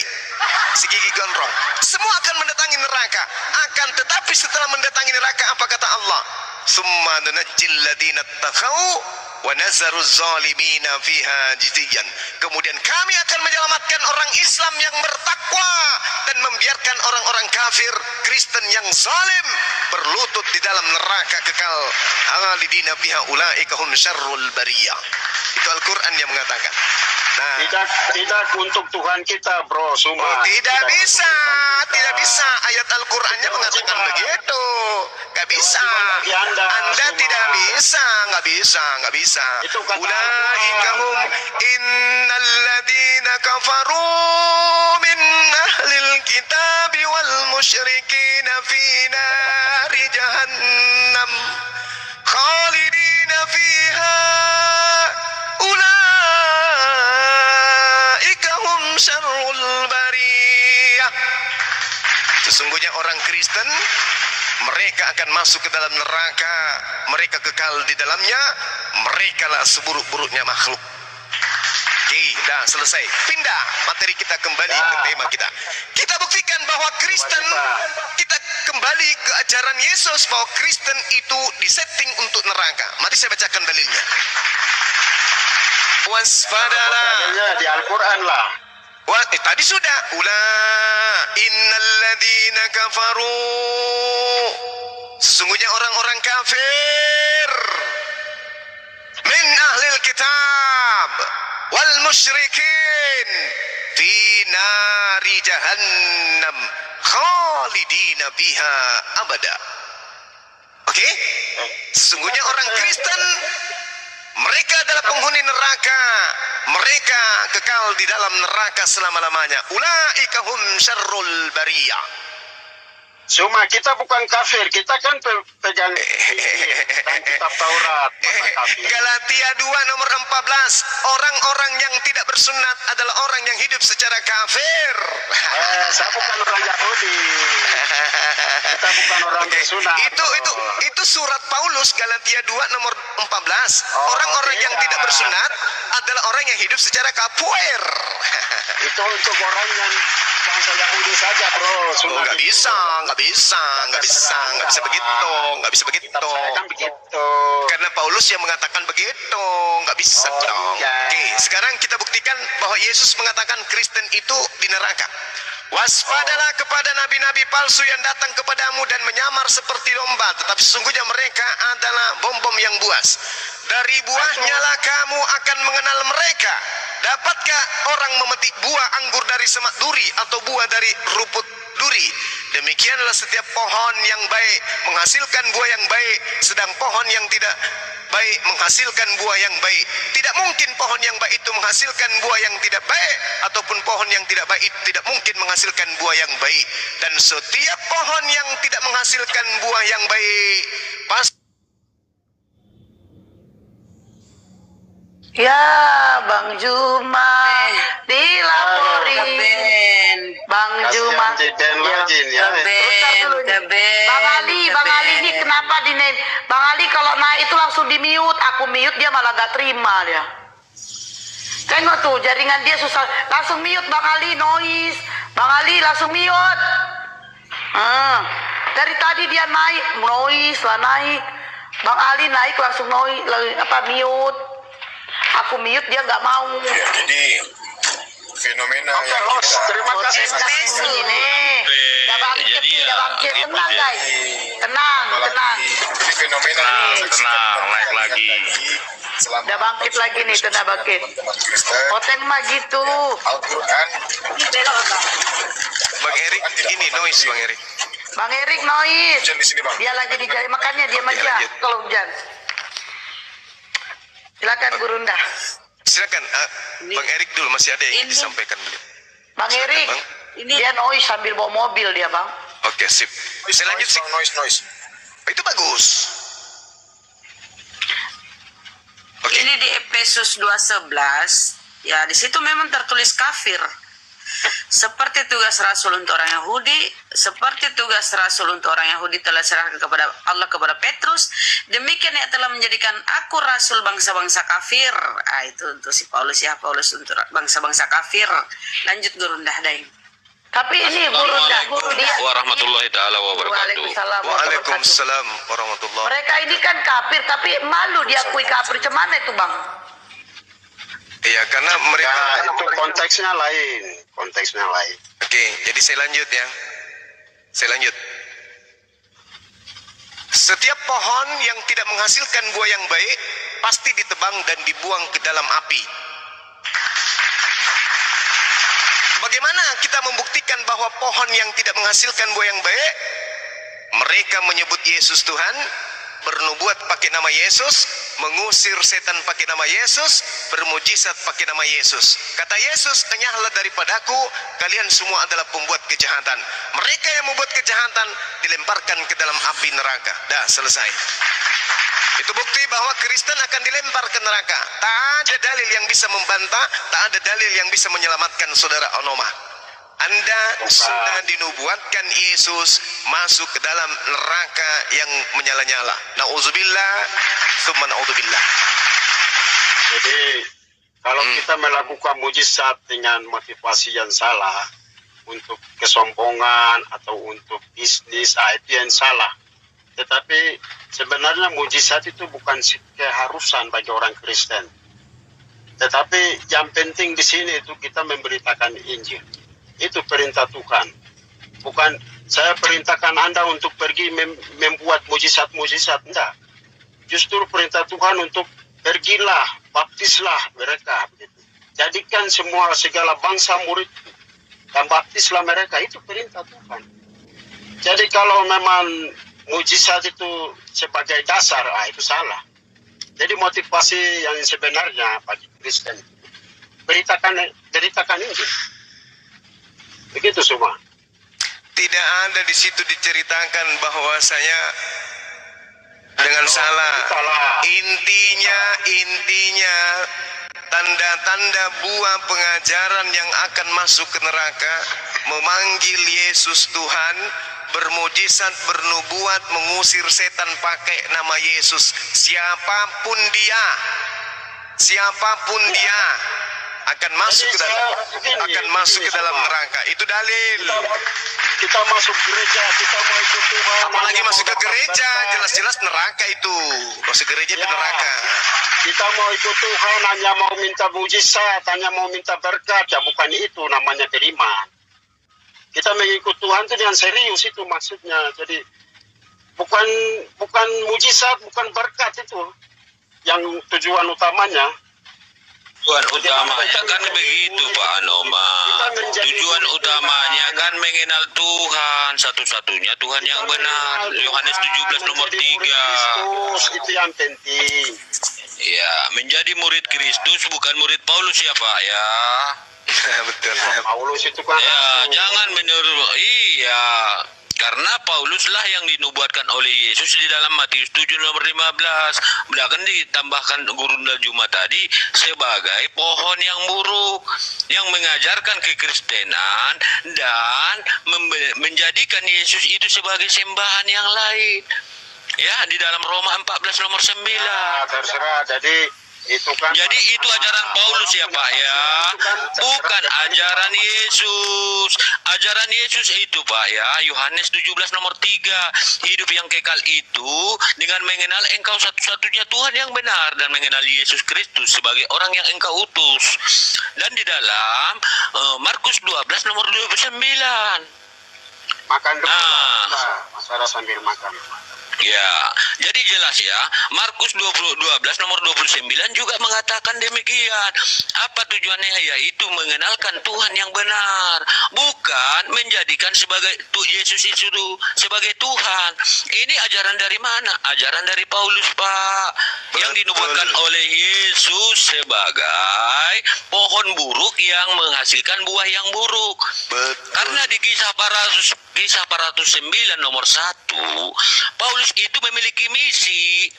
si gigi gondrong. Semua akan mendatangi neraka. Akan tetapi setelah mendatangi neraka, apa kata Allah? Summa nunajjil ladina taqau wa nazaru zalimina fiha jithiyan. Kemudian kami akan menyelamatkan orang Islam yang bertakwa dan membiarkan orang-orang kafir, Kristen yang zalim berlutut di dalam neraka kekal. Khalidina fiha ulaika hum syarrul bariyah. Itu Al-Quran yang mengatakan. Nah, tidak untuk Tuhan kita, bro, Suma. Tidak bisa ayat Al-Qur'annya mengatakan begitu. Gak bisa. Anda tidak bisa, nggak bisa. Ulaikahum innal ladina kafaru min ahlil kitabi wal musyrikin fi nari jahannam khalidina fiha. Syarrul bariyah. Sesungguhnya orang Kristen, mereka akan masuk ke dalam neraka, mereka kekal di dalamnya, merekalah seburuk-buruknya makhluk. Oke, dah selesai. Pindah materi kita kembali ke tema kita. Kita buktikan bahwa Kristen, kita kembali ke ajaran Yesus bahwa Kristen itu disetting untuk neraka. Mari saya bacakan dalilnya. Waspadalah. Di Al-Quran lah. Tadi sudah. Innal ladina kafaru. Sesungguhnya orang-orang kafir min ahlil kitab wal musyrikin fi nari jahannam khalidina biha abada. Oke? Sesungguhnya orang Kristen, mereka adalah penghuni neraka. Mereka kekal di dalam neraka selama-lamanya. Ulaika hum syarrul bariyah. Cuma kita bukan kafir, kita kan pegang kitab Taurat. Galatia 2 nomor 14. Orang-orang yang tidak bersunat adalah orang yang hidup secara kafir. Saya bukan orang Yahudi. Kita bukan orang bersunat. Itu surat Paulus Galatia 2 nomor 14. Orang-orang yang tidak bersunat adalah orang yang hidup secara kafir. Itu untuk orang yang bangsa Yahudi saja, bro. Nggak bisa begitu. Kan begitu. Karena Paulus yang mengatakan begitu, nggak bisa dong. Oke, sekarang kita buktikan bahwa Yesus mengatakan Kristen itu di neraka. Waspadalah kepada nabi-nabi palsu yang datang kepadamu dan menyamar seperti domba, tetapi sesungguhnya mereka adalah bom-bom yang buas. Dari buahnya lah kamu akan mengenal mereka. Dapatkah orang memetik buah anggur dari semak duri atau buah dari rumput duri? Demikianlah setiap pohon yang baik menghasilkan buah yang baik, sedang pohon yang tidak baik menghasilkan buah yang baik. Tidak mungkin pohon yang baik itu menghasilkan buah yang tidak baik, ataupun pohon yang tidak baik itu tidak mungkin menghasilkan buah yang baik. Dan setiap pohon yang tidak menghasilkan buah yang baik pasti. Ya, Bang Juma dilaporin. Bang Juma. Bang Ali ini kenapa di name? Bang Ali kalau naik itu langsung di mute. Aku mute dia malah gak terima dia. Tengok tuh jaringan dia susah. Langsung mute Bang Ali, noise. Bang Ali langsung mute. Dari tadi dia naik, noise lah naik. Bang Ali naik langsung noise, mute. Aku mute dia nggak mau. Ya, jadi fenomena yang terima kasih. Udah bangkit, tenang guys, tenang. Jadi fenomena tenang, naik lagi. Udah bangkit lagi nih, tenang bangkit. Hotel mah gitu. Al-Quran. Bang Erik ini noise Bang Erik. Bang Erik noise. Hujan di sini, Bang. Dia lagi dicari makannya, diam aja kalau hujan. Silakan Gurunda. Silakan, Bang Erik dulu, masih ada yang ingin Ini. disampaikan beliau. Bang Silakan, Erik, Bang. dia noise sambil bawa mobil dia, Bang. Oke, sip. Saya lanjut sih. Noise. Itu bagus. Oke. Ini di Efesus 2:11, ya di situ memang tertulis kafir. Seperti tugas rasul untuk orang Yahudi, seperti tugas rasul untuk orang Yahudi telah serahkan kepada Allah kepada Petrus, demikian ia telah menjadikan aku rasul bangsa-bangsa kafir. Itu untuk si Paulus ya, Paulus untuk bangsa-bangsa kafir. Lanjut Gurundah Daeng. Tapi ini guru dia. Warahmatullahi taala wabarakatuh. Waalaikumsalam. Waalaikumsalam warahmatullahi. Mereka ini kan kafir, tapi malu diakui kafir. Cemana itu, Bang? Iya, karena mereka... Ya, itu konteksnya lain. Oke, jadi saya lanjut ya. Saya lanjut. Setiap pohon yang tidak menghasilkan buah yang baik pasti ditebang dan dibuang ke dalam api. Bagaimana kita membuktikan bahwa pohon yang tidak menghasilkan buah yang baik? Mereka menyebut Yesus Tuhan, bernubuat pakai nama Yesus, mengusir setan pakai nama Yesus, bermujizat pakai nama Yesus. Kata Yesus, enyahlah daripadaku, kalian semua adalah pembuat kejahatan. Mereka yang membuat kejahatan dilemparkan ke dalam api neraka. Dah, selesai. Itu bukti bahwa Kristen akan dilempar ke neraka. Tak ada dalil yang bisa membantah, tak ada dalil yang bisa menyelamatkan saudara Onoma. Anda sudah dinubuatkan Yesus masuk ke dalam neraka yang menyala-nyala. Nauzubillah, tsumma nauzubillah. Jadi kalau kita melakukan mujizat dengan motivasi yang salah untuk kesombongan atau untuk bisnis, itu yang salah. Tetapi sebenarnya mujizat itu bukan keharusan bagi orang Kristen. Tetapi yang penting di sini itu kita memberitakan Injil. Itu perintah Tuhan. Bukan saya perintahkan Anda untuk pergi membuat mujizat-mujizat. Tidak. Justru perintah Tuhan untuk pergilah, baptislah mereka. Jadikan segala bangsa murid dan baptislah mereka. Itu perintah Tuhan. Jadi kalau memang mujizat itu sebagai dasar, itu salah. Jadi motivasi yang sebenarnya bagi Kristen, beritakan Injil. Begitu semua. Tidak ada di situ diceritakan bahwasanya dengan salah. Intinya tanda-tanda buah pengajaran yang akan masuk ke neraka, memanggil Yesus Tuhan, bermujizat, bernubuat, mengusir setan pakai nama Yesus. Siapapun dia akan masuk ke dalam neraka. Itu dalil. Kita masuk gereja, kita mau ikut Tuhan. Apalagi masuk ke gereja, jelas-jelas neraka itu. Masuk gereja itu neraka. Kita mau ikut Tuhan, hanya mau minta mujizat, hanya mau minta berkat, ya bukan itu namanya terima. Kita mengikut Tuhan itu dengan serius, itu maksudnya. Jadi bukan mujizat, bukan berkat itu yang tujuan utamanya. Tujuan utamanya kan begitu Pak Anoma. Tujuan utamanya kan mengenal Tuhan, satu-satunya Tuhan yang benar. Yohanes 17 nomor 3. Kristus itu yang penting. Ya, menjadi murid Kristus bukan murid Paulus ya Pak ya. Betul. Paulus itu kan. Ya, jangan menurut. Iya. Karena Pauluslah yang dinubuatkan oleh Yesus di dalam Matius 7 nomor 15. Bahkan ditambahkan Gurunda Juma tadi sebagai pohon yang buruk yang mengajarkan kekristenan dan menjadikan Yesus itu sebagai sembahan yang lain. Ya, di dalam Roma 14 nomor 9. Ya, terserah. Jadi itu ajaran Paulus ya Pak ya, bukan ajaran Yesus. Ajaran Yesus itu Pak ya, Yohanes 17 nomor 3. Hidup yang kekal itu dengan mengenal engkau satu-satunya Tuhan yang benar dan mengenal Yesus Kristus sebagai orang yang engkau utus. Dan di dalam Markus 12 nomor 29. Makan dulu. Masalah sambil makan. Ya, jadi jelas ya, Markus 12 nomor 29 juga mengatakan demikian. Apa tujuannya? Yaitu mengenalkan Tuhan yang benar, bukan menjadikan sebagai Yesus itu sebagai Tuhan. Ini ajaran dari mana? Ajaran dari Paulus Pak, yang dinubuatkan oleh Yesus sebagai pohon buruk yang menghasilkan buah yang buruk. Karena di kisah para rasul 9 nomor 1, Paulus itu memiliki misi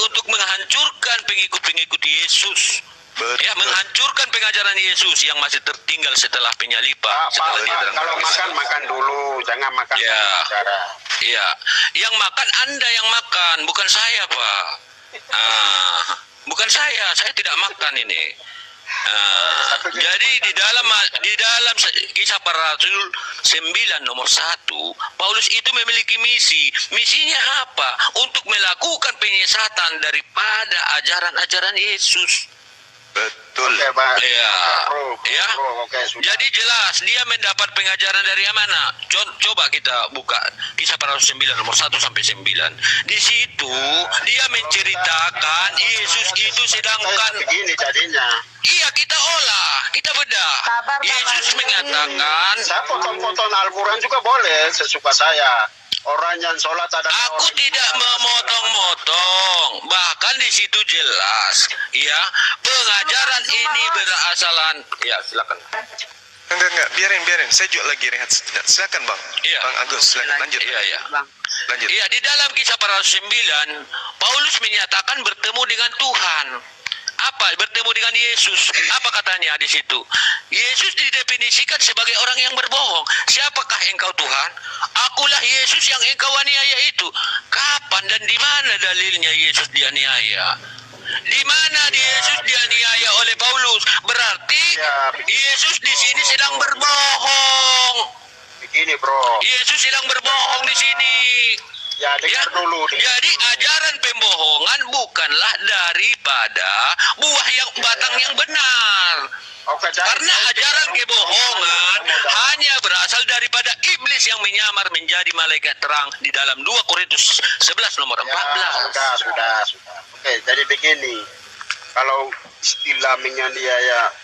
untuk menghancurkan pengikut-pengikut Yesus. Ya, menghancurkan pengajaran Yesus yang masih tertinggal setelah penyalipan. Kalau makan dulu, jangan makan bicara. Iya, yang makan Anda yang makan, bukan saya, Pak. Bukan saya tidak makan ini. Jadi di dalam kisah para rasul 9 nomor 1, Paulus itu memiliki misi. Misinya apa? Untuk melakukan penyesatan daripada ajaran-ajaran Yesus. Betul. Jadi jelas dia mendapat pengajaran dari mana? Coba kita buka kisah para rasul 9 nomor 1 sampai 9. Di situ dia menceritakan Yesus itu sedangkan begini jadinya. Iya, kita olah, kita bedah. Yesus mengatakan, saya potong-potong Al-Quran juga boleh sesuka saya. Orang yang sholat ada. Aku tidak memotong-motong. Bahkan di situ jelas, ya, pengajaran ini berasalan. Ya, silakan. Enggak, biarin. Saya juga lagi rehat. Silakan, Bang. Iya. Bang Agus, silakan lanjut. Iya. Lanjut. Iya, di dalam kisah para rasul 9, Paulus menyatakan bertemu dengan Tuhan. Apa? Bertemu dengan Yesus. Apa katanya di situ? Yesus didefinisikan sebagai orang yang berbohong. Siapakah engkau Tuhan? Akulah Yesus yang engkau aniaya itu. Kapan dan di mana dalilnya Yesus dianiaya? Di mana Yesus dianiaya oleh Paulus? Berarti Yesus di sini sedang berbohong. Begini, Bro. Yesus sedang berbohong di sini. Ya, dengar dulu. Jadi ajaran pembohongan bukanlah daripada batang yang benar. Karena ajaran kebohongan hanya berasal daripada iblis yang menyamar menjadi malaikat terang di dalam 2 Korintus 11 nomor 14. Sudah. Oke, jadi begini. Kalau istilah menganiaya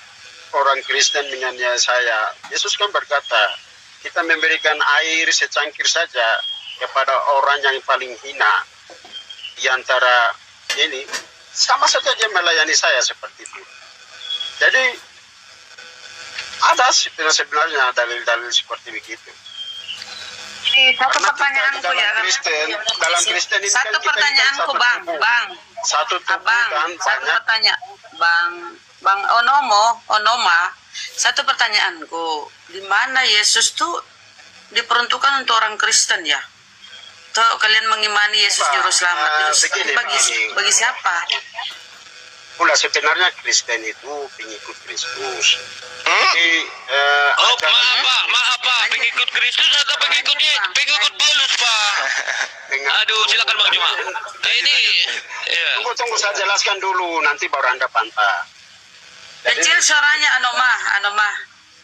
orang Kristen menganiaya saya, Yesus kan berkata, kita memberikan air secangkir saja kepada orang yang paling hina di antara ini, sama saja dia melayani saya seperti itu. Jadi ada sebenarnya dalil-dalil seperti begitu. Satu pertanyaanku ya. Dalam Kristen ini satu pertanyaanku, Bang. Satu pertanyaan, Bang Onoma. Satu pertanyaanku, di mana Yesus tuh diperuntukkan untuk orang Kristen ya? Atau kalian mengimani Yesus juru selamat? Bagi siapa? Pula sebenarnya Kristen itu pengikut Kristus. Maaf Pak, pengikut Kristus atau pengikut Paulus, Pak? Aduh, silakan Bang Juma. Ini tunggu saya jelaskan dulu, nanti baru Anda bantah. Kecil suaranya Anoma.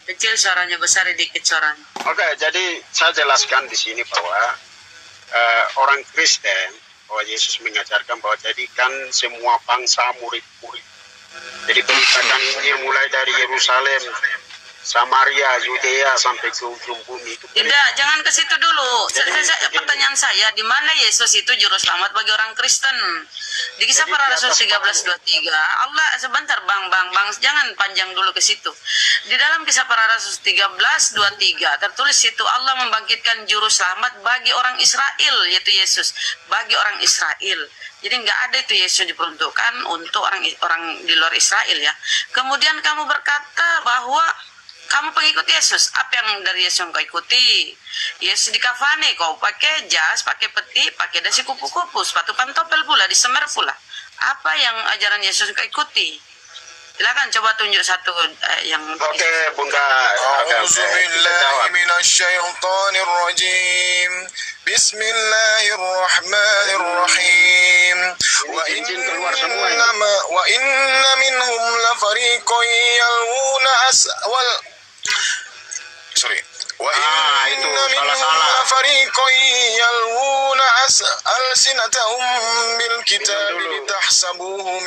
Kecil suaranya, besar dikit suaranya. Oke, jadi saya jelaskan di sini bahwa orang Kristen, bahwa Yesus mengajarkan bahwa jadikan semua bangsa murid-murid. Jadi beritakan Injil mulai dari Yerusalem, Samaria, Yudea sampai ke ujung bumi. Tidak, jangan ke situ dulu. Pertanyaan saya, di mana Yesus itu juru selamat bagi orang Kristen? Di kisah para rasul 13:23, Allah sebentar Bang, jangan panjang dulu ke situ. Di dalam kisah para rasul 13:23 tertulis situ Allah membangkitkan juru selamat bagi orang Israel, yaitu Yesus, bagi orang Israel. Jadi nggak ada itu Yesus diperuntukkan untuk orang di luar Israel ya. Kemudian kamu berkata bahwa kamu pengikut Yesus. Apa yang dari Yesus yang kau ikuti? Yesus dikafani, kau pakai jas, pakai peti, pakai dasi kupu-kupu, sepatu pantopel pula, disemer pula. Apa yang ajaran Yesus yang kau ikuti? Silakan coba tunjuk satu yang. Oke, Bunda. A'udzubillahiminasyaitonirrajim. Bismillahirrahmanirrahim. Wa inna minhum lafariqan yalwuna aswal. Sorry. Wa inna minhum فريقين يلوون ألسنتهم بالكتاب لتحسبوه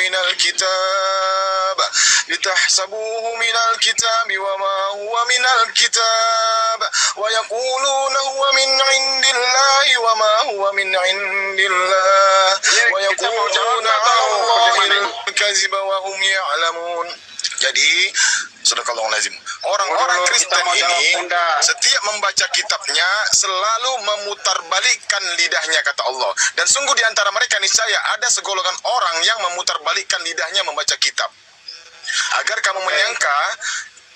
من الكتاب وما هو من الكتاب ويقولون هو من عند الله وما هو من عند الله ويقولون على الله الكذب وهم يعلمون. Jadi, Sadaqallahul-Azim, orang-orang Kristen ini setiap membaca kitabnya selalu memutarbalikkan lidahnya, kata Allah. Dan sungguh di antara mereka niscaya ada segolongan orang yang memutarbalikkan lidahnya membaca kitab. Agar kamu menyangka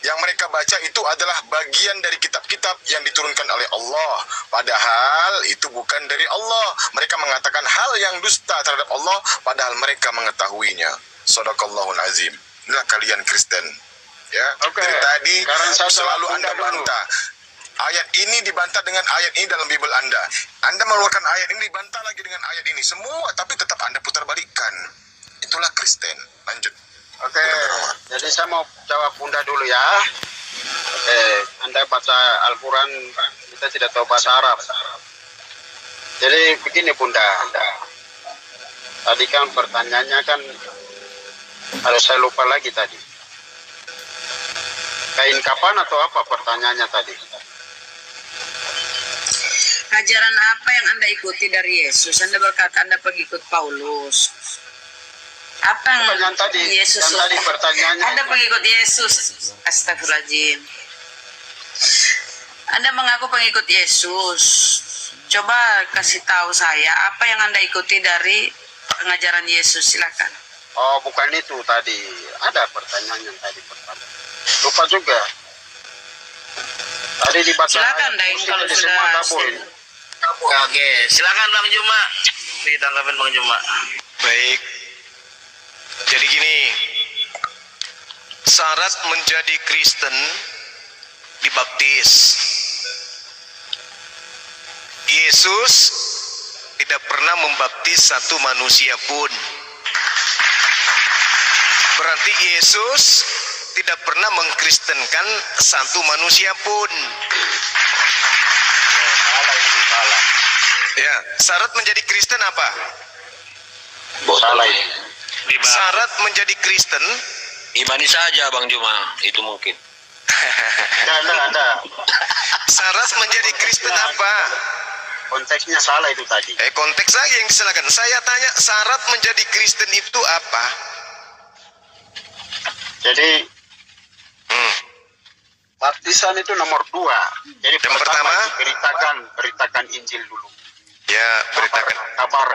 yang mereka baca itu adalah bagian dari kitab-kitab yang diturunkan oleh Allah. Padahal itu bukan dari Allah. Mereka mengatakan hal yang dusta terhadap Allah, padahal mereka mengetahuinya. Sadaqallahul Azim. Inilah kalian Kristen. Ya, dari tadi selalu Anda bantah. Ayat ini dibantah dengan ayat ini dalam Bible Anda. Anda mengeluarkan ayat ini dibantah lagi dengan ayat ini. Semua, tapi tetap Anda putar balikkan. Itulah Kristen. Lanjut. Oke, jadi saya mau jawab Bunda dulu ya. Oke, Anda baca Al-Quran, kita tidak tahu bahasa Arab. Jadi begini Bunda, tadi kan pertanyaannya kan, harus saya lupa lagi tadi. Kain kapan atau apa pertanyaannya tadi? Ajaran apa yang Anda ikuti dari Yesus? Anda berkata Anda pengikut Paulus. Apa yang tadi, Yesus? yang tadi pertanyaannya. Anda pengikut Yesus. Astagfirullahaladzim. Anda mengaku pengikut Yesus. Coba kasih tahu saya apa yang Anda ikuti dari pengajaran Yesus. Silakan. Oh, bukan itu tadi. Ada pertanyaan yang tadi pertama. Lupa juga. Tadi dibaca. Silakan, Daeng, kalau sudah. Oke, silakan Bang Juma. Ditanggapin Bang Juma. Baik. Jadi gini, syarat menjadi Kristen dibaptis. Yesus tidak pernah membaptis satu manusia pun. Berarti Yesus tidak pernah mengkristenkan satu manusia pun. Salah itu, salah. Ya, syarat menjadi Kristen apa? Salah itu. Syarat menjadi Kristen Imani saja Bang Juma, itu mungkin. Ada. Syarat menjadi Kristen apa? Konteksnya salah itu tadi. Konteks lagi yang silakan. Saya tanya syarat menjadi Kristen itu apa? Jadi baptisan itu nomor 2. Jadi yang pertama beritakan Injil dulu. Ya, beritakan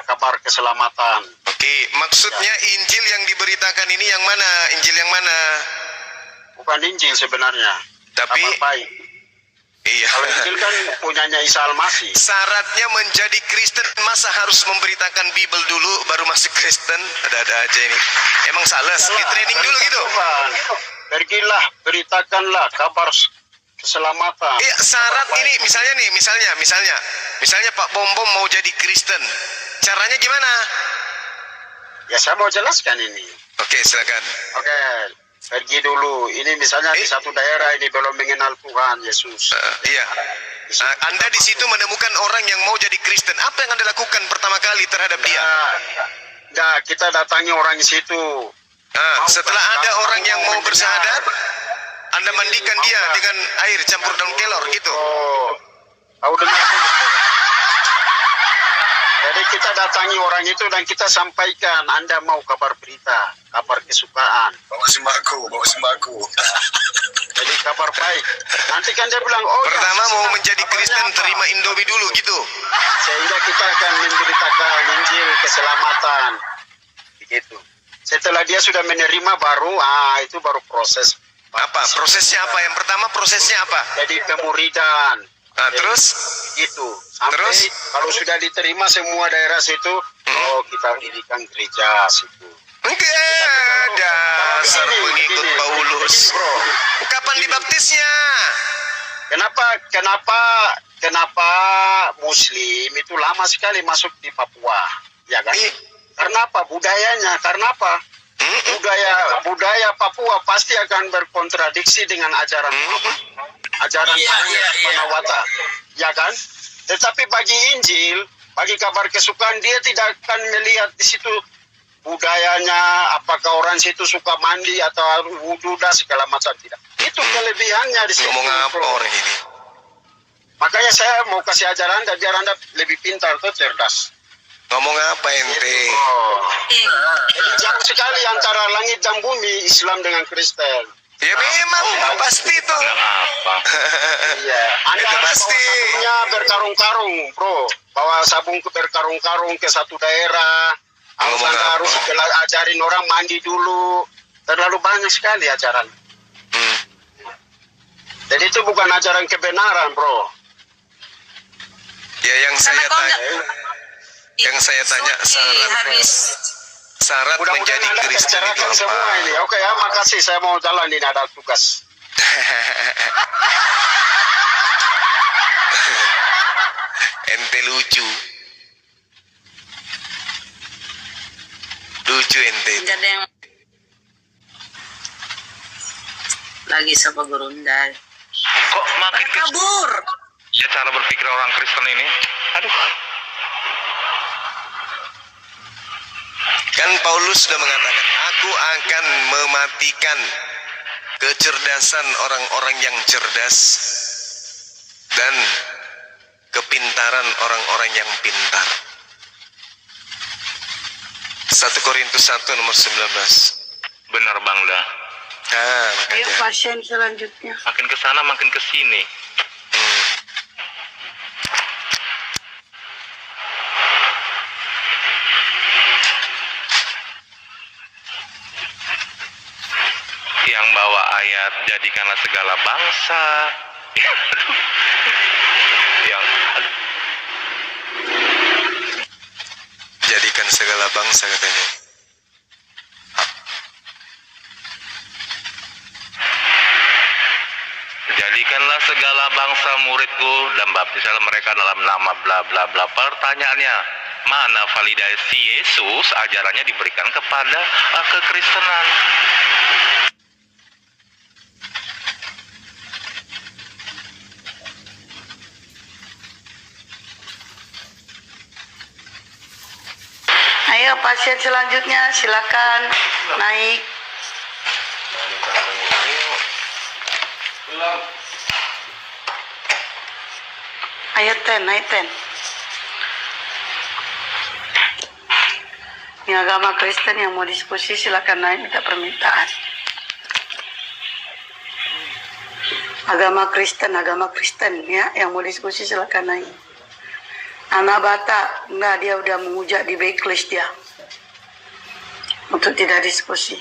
kabar keselamatan. Oke, maksudnya Injil yang diberitakan ini yang mana? Injil yang mana? Bukan Injil sebenarnya. Tapi kabar baik. Iya. Kalau Injil kan punyanya Isa Al-Masih. Syaratnya menjadi Kristen masa harus memberitakan Bible dulu baru masuk Kristen? Ada-ada aja ini. Emang sales? Di training dulu gitu. Pergilah, beritakanlah kabar keselamatan. Iya, syarat ini misalnya Pak Bom mau jadi Kristen. Caranya gimana? Ya saya mau jelaskan ini. Oke, silakan. Oke, pergi dulu. Ini misalnya di satu daerah ini belum mengenal Tuhan Yesus. Iya. Anda di situ menemukan orang yang mau jadi Kristen. Apa yang Anda lakukan pertama kali terhadap dia? Enggak, kita datangi orang di situ. Setelah ada orang yang mau bersahadat, Anda mandikan dia dengan air campur daun kelor gitu. Tahu dengar dulu. Jadi kita datangi orang itu dan kita sampaikan Anda mau kabar berita, kabar kesukaan. Bawa sembako. Jadi kabar baik. Nanti kan dia bilang, pertama mau menjadi Kristen terima Indomie dulu gitu. Sehingga kita akan memberitakan Injil keselamatan. Begitu. Setelah dia sudah menerima baru, itu baru proses. Apa? Prosesnya apa? Yang pertama prosesnya apa? Jadi pemuridan. Terus? Itu. Sampai kalau sudah diterima semua daerah situ, kita dirikan gereja situ. Dasar pengikut Paulus. Kapan dibaptisnya? Kenapa Muslim itu lama sekali masuk di Papua, ya kan? Karena apa? Budayanya. Karena apa? Budaya Papua pasti akan berkontradiksi dengan ajaran Muhammad. Ajaran Panawata, ya kan? Tetapi bagi Injil, bagi kabar kesukaan, dia tidak akan melihat di situ budayanya, apakah orang situ suka mandi atau wudhu dan segala macam, tidak. Itu kelebihannya di situ. Ngomong apa orang ini? Makanya saya mau kasih ajaran dan biar Anda lebih pintar atau cerdas. Ngomong apa ente? Jadi jauh sekali antara langit dan bumi, Islam dengan Kristen. Ya memang pasti itu. Iya, Anda Itu harus pasti. bawa sabunnya berkarung-karung, bro. Bawa sabun ke berkarung-karung ke satu daerah. Ngomong Anda apa? harus ajarin orang mandi dulu. Terlalu banyak sekali ajaran. Jadi itu bukan ajaran kebenaran, bro. Ya yang saya tanya, syarat menjadi Kristen itu apa? Semua ini. Oke ya, makasih. Saya mau jalan ini, ada tugas. Ente lucu. Lucu ente. Jadi yang lagi sama Gurunda. Kok makin kabur? Ya cara berpikir orang Kristen ini. Aduh. Kan Paulus sudah mengatakan, aku akan mematikan kecerdasan orang-orang yang cerdas dan kepintaran orang-orang yang pintar. 1 Korintus 1 nomor 19. Benar Bangda. Nah, Ayo makanya. pasien selanjutnya. Makin ke sana makin ke sini. Yang bawa ayat jadikanlah segala bangsa. Yang Jadikan segala bangsa katanya. jadikanlah segala bangsa muridku dan baptislah mereka dalam nama bla bla bla. Pertanyaannya, mana validasi Yesus ajarannya diberikan kepada kekristenan? Ayo pasien selanjutnya silakan naik. Ayo naik ten. Ini agama Kristen yang mau diskusi silakan naik minta permintaan. Agama Kristen ya yang mau diskusi silakan naik. Anak Batak, enggak, dia udah menguja di backlist dia untuk tidak diskusi.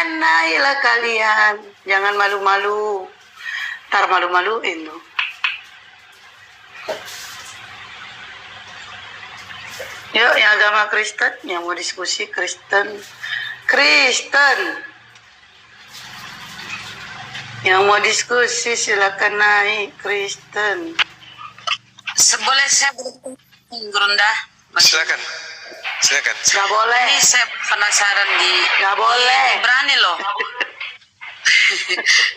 Naiklah kalian, jangan malu-malu, ntar malu-maluin loh. Yuk, yang agama Kristen, yang mau diskusi Kristen. Yang mau diskusi silakan naik Kristen. Boleh saya Gurunda? Silakan. Gak boleh. Ini saya penasaran Gak boleh. Berani loh.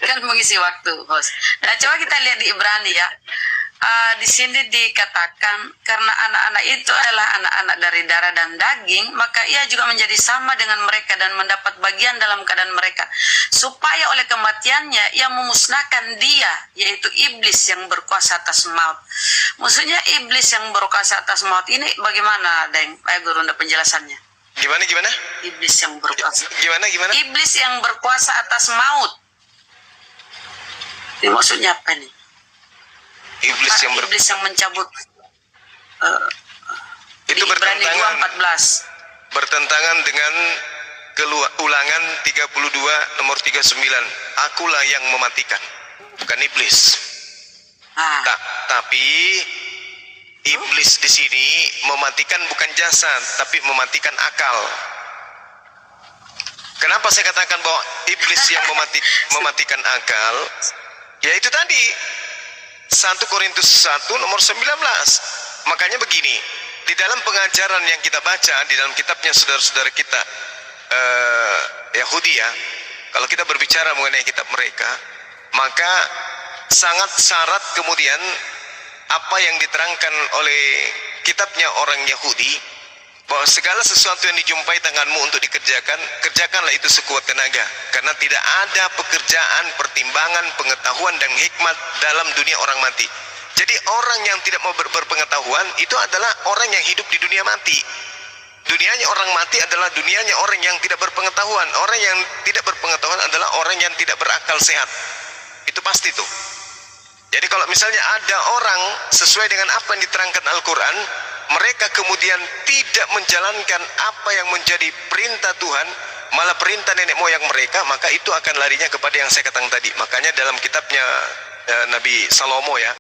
Kan mengisi waktu, host. Nah, coba kita lihat di Ibrani ya. Di sini dikatakan karena anak-anak itu adalah anak-anak dari darah dan daging, maka ia juga menjadi sama dengan mereka dan mendapat bagian dalam keadaan mereka, supaya oleh kematiannya ia memusnahkan dia, yaitu iblis yang berkuasa atas maut. Maksudnya iblis yang berkuasa atas maut ini bagaimana, Deng? Guru, penjelasannya. Gimana? Iblis yang berkuasa. Gimana? Iblis yang berkuasa atas maut. Ini maksudnya apa nih? Iblis yang mencabut itu bertentangan 14. Bertentangan dengan Ulangan 32 nomor 39. Akulah yang mematikan, bukan iblis. Tapi iblis di sini mematikan bukan jasad, tapi mematikan akal. Kenapa saya katakan bahwa iblis yang mematikan akal? Ya itu tadi 1 Korintus 1 nomor 19. Makanya begini, di dalam pengajaran yang kita baca di dalam kitabnya saudara-saudara kita Yahudi ya, kalau kita berbicara mengenai kitab mereka, maka sangat syarat kemudian apa yang diterangkan oleh kitabnya orang Yahudi, bahwa segala sesuatu yang dijumpai tanganmu untuk dikerjakan, kerjakanlah itu sekuat tenaga, karena tidak ada pekerjaan, pertimbangan, pengetahuan dan hikmat dalam dunia orang mati. Jadi orang yang tidak mau berpengetahuan itu adalah orang yang hidup di dunia mati. Dunianya orang mati adalah dunianya orang yang tidak berpengetahuan. Orang yang tidak berpengetahuan adalah orang yang tidak berakal sehat. Itu pasti tuh. Jadi kalau misalnya ada orang sesuai dengan apa yang diterangkan Al-Quran, mereka kemudian tidak menjalankan apa yang menjadi perintah Tuhan, malah perintah nenek moyang mereka, maka itu akan larinya kepada yang saya katakan tadi. Makanya dalam kitabnya Nabi Salomo ya,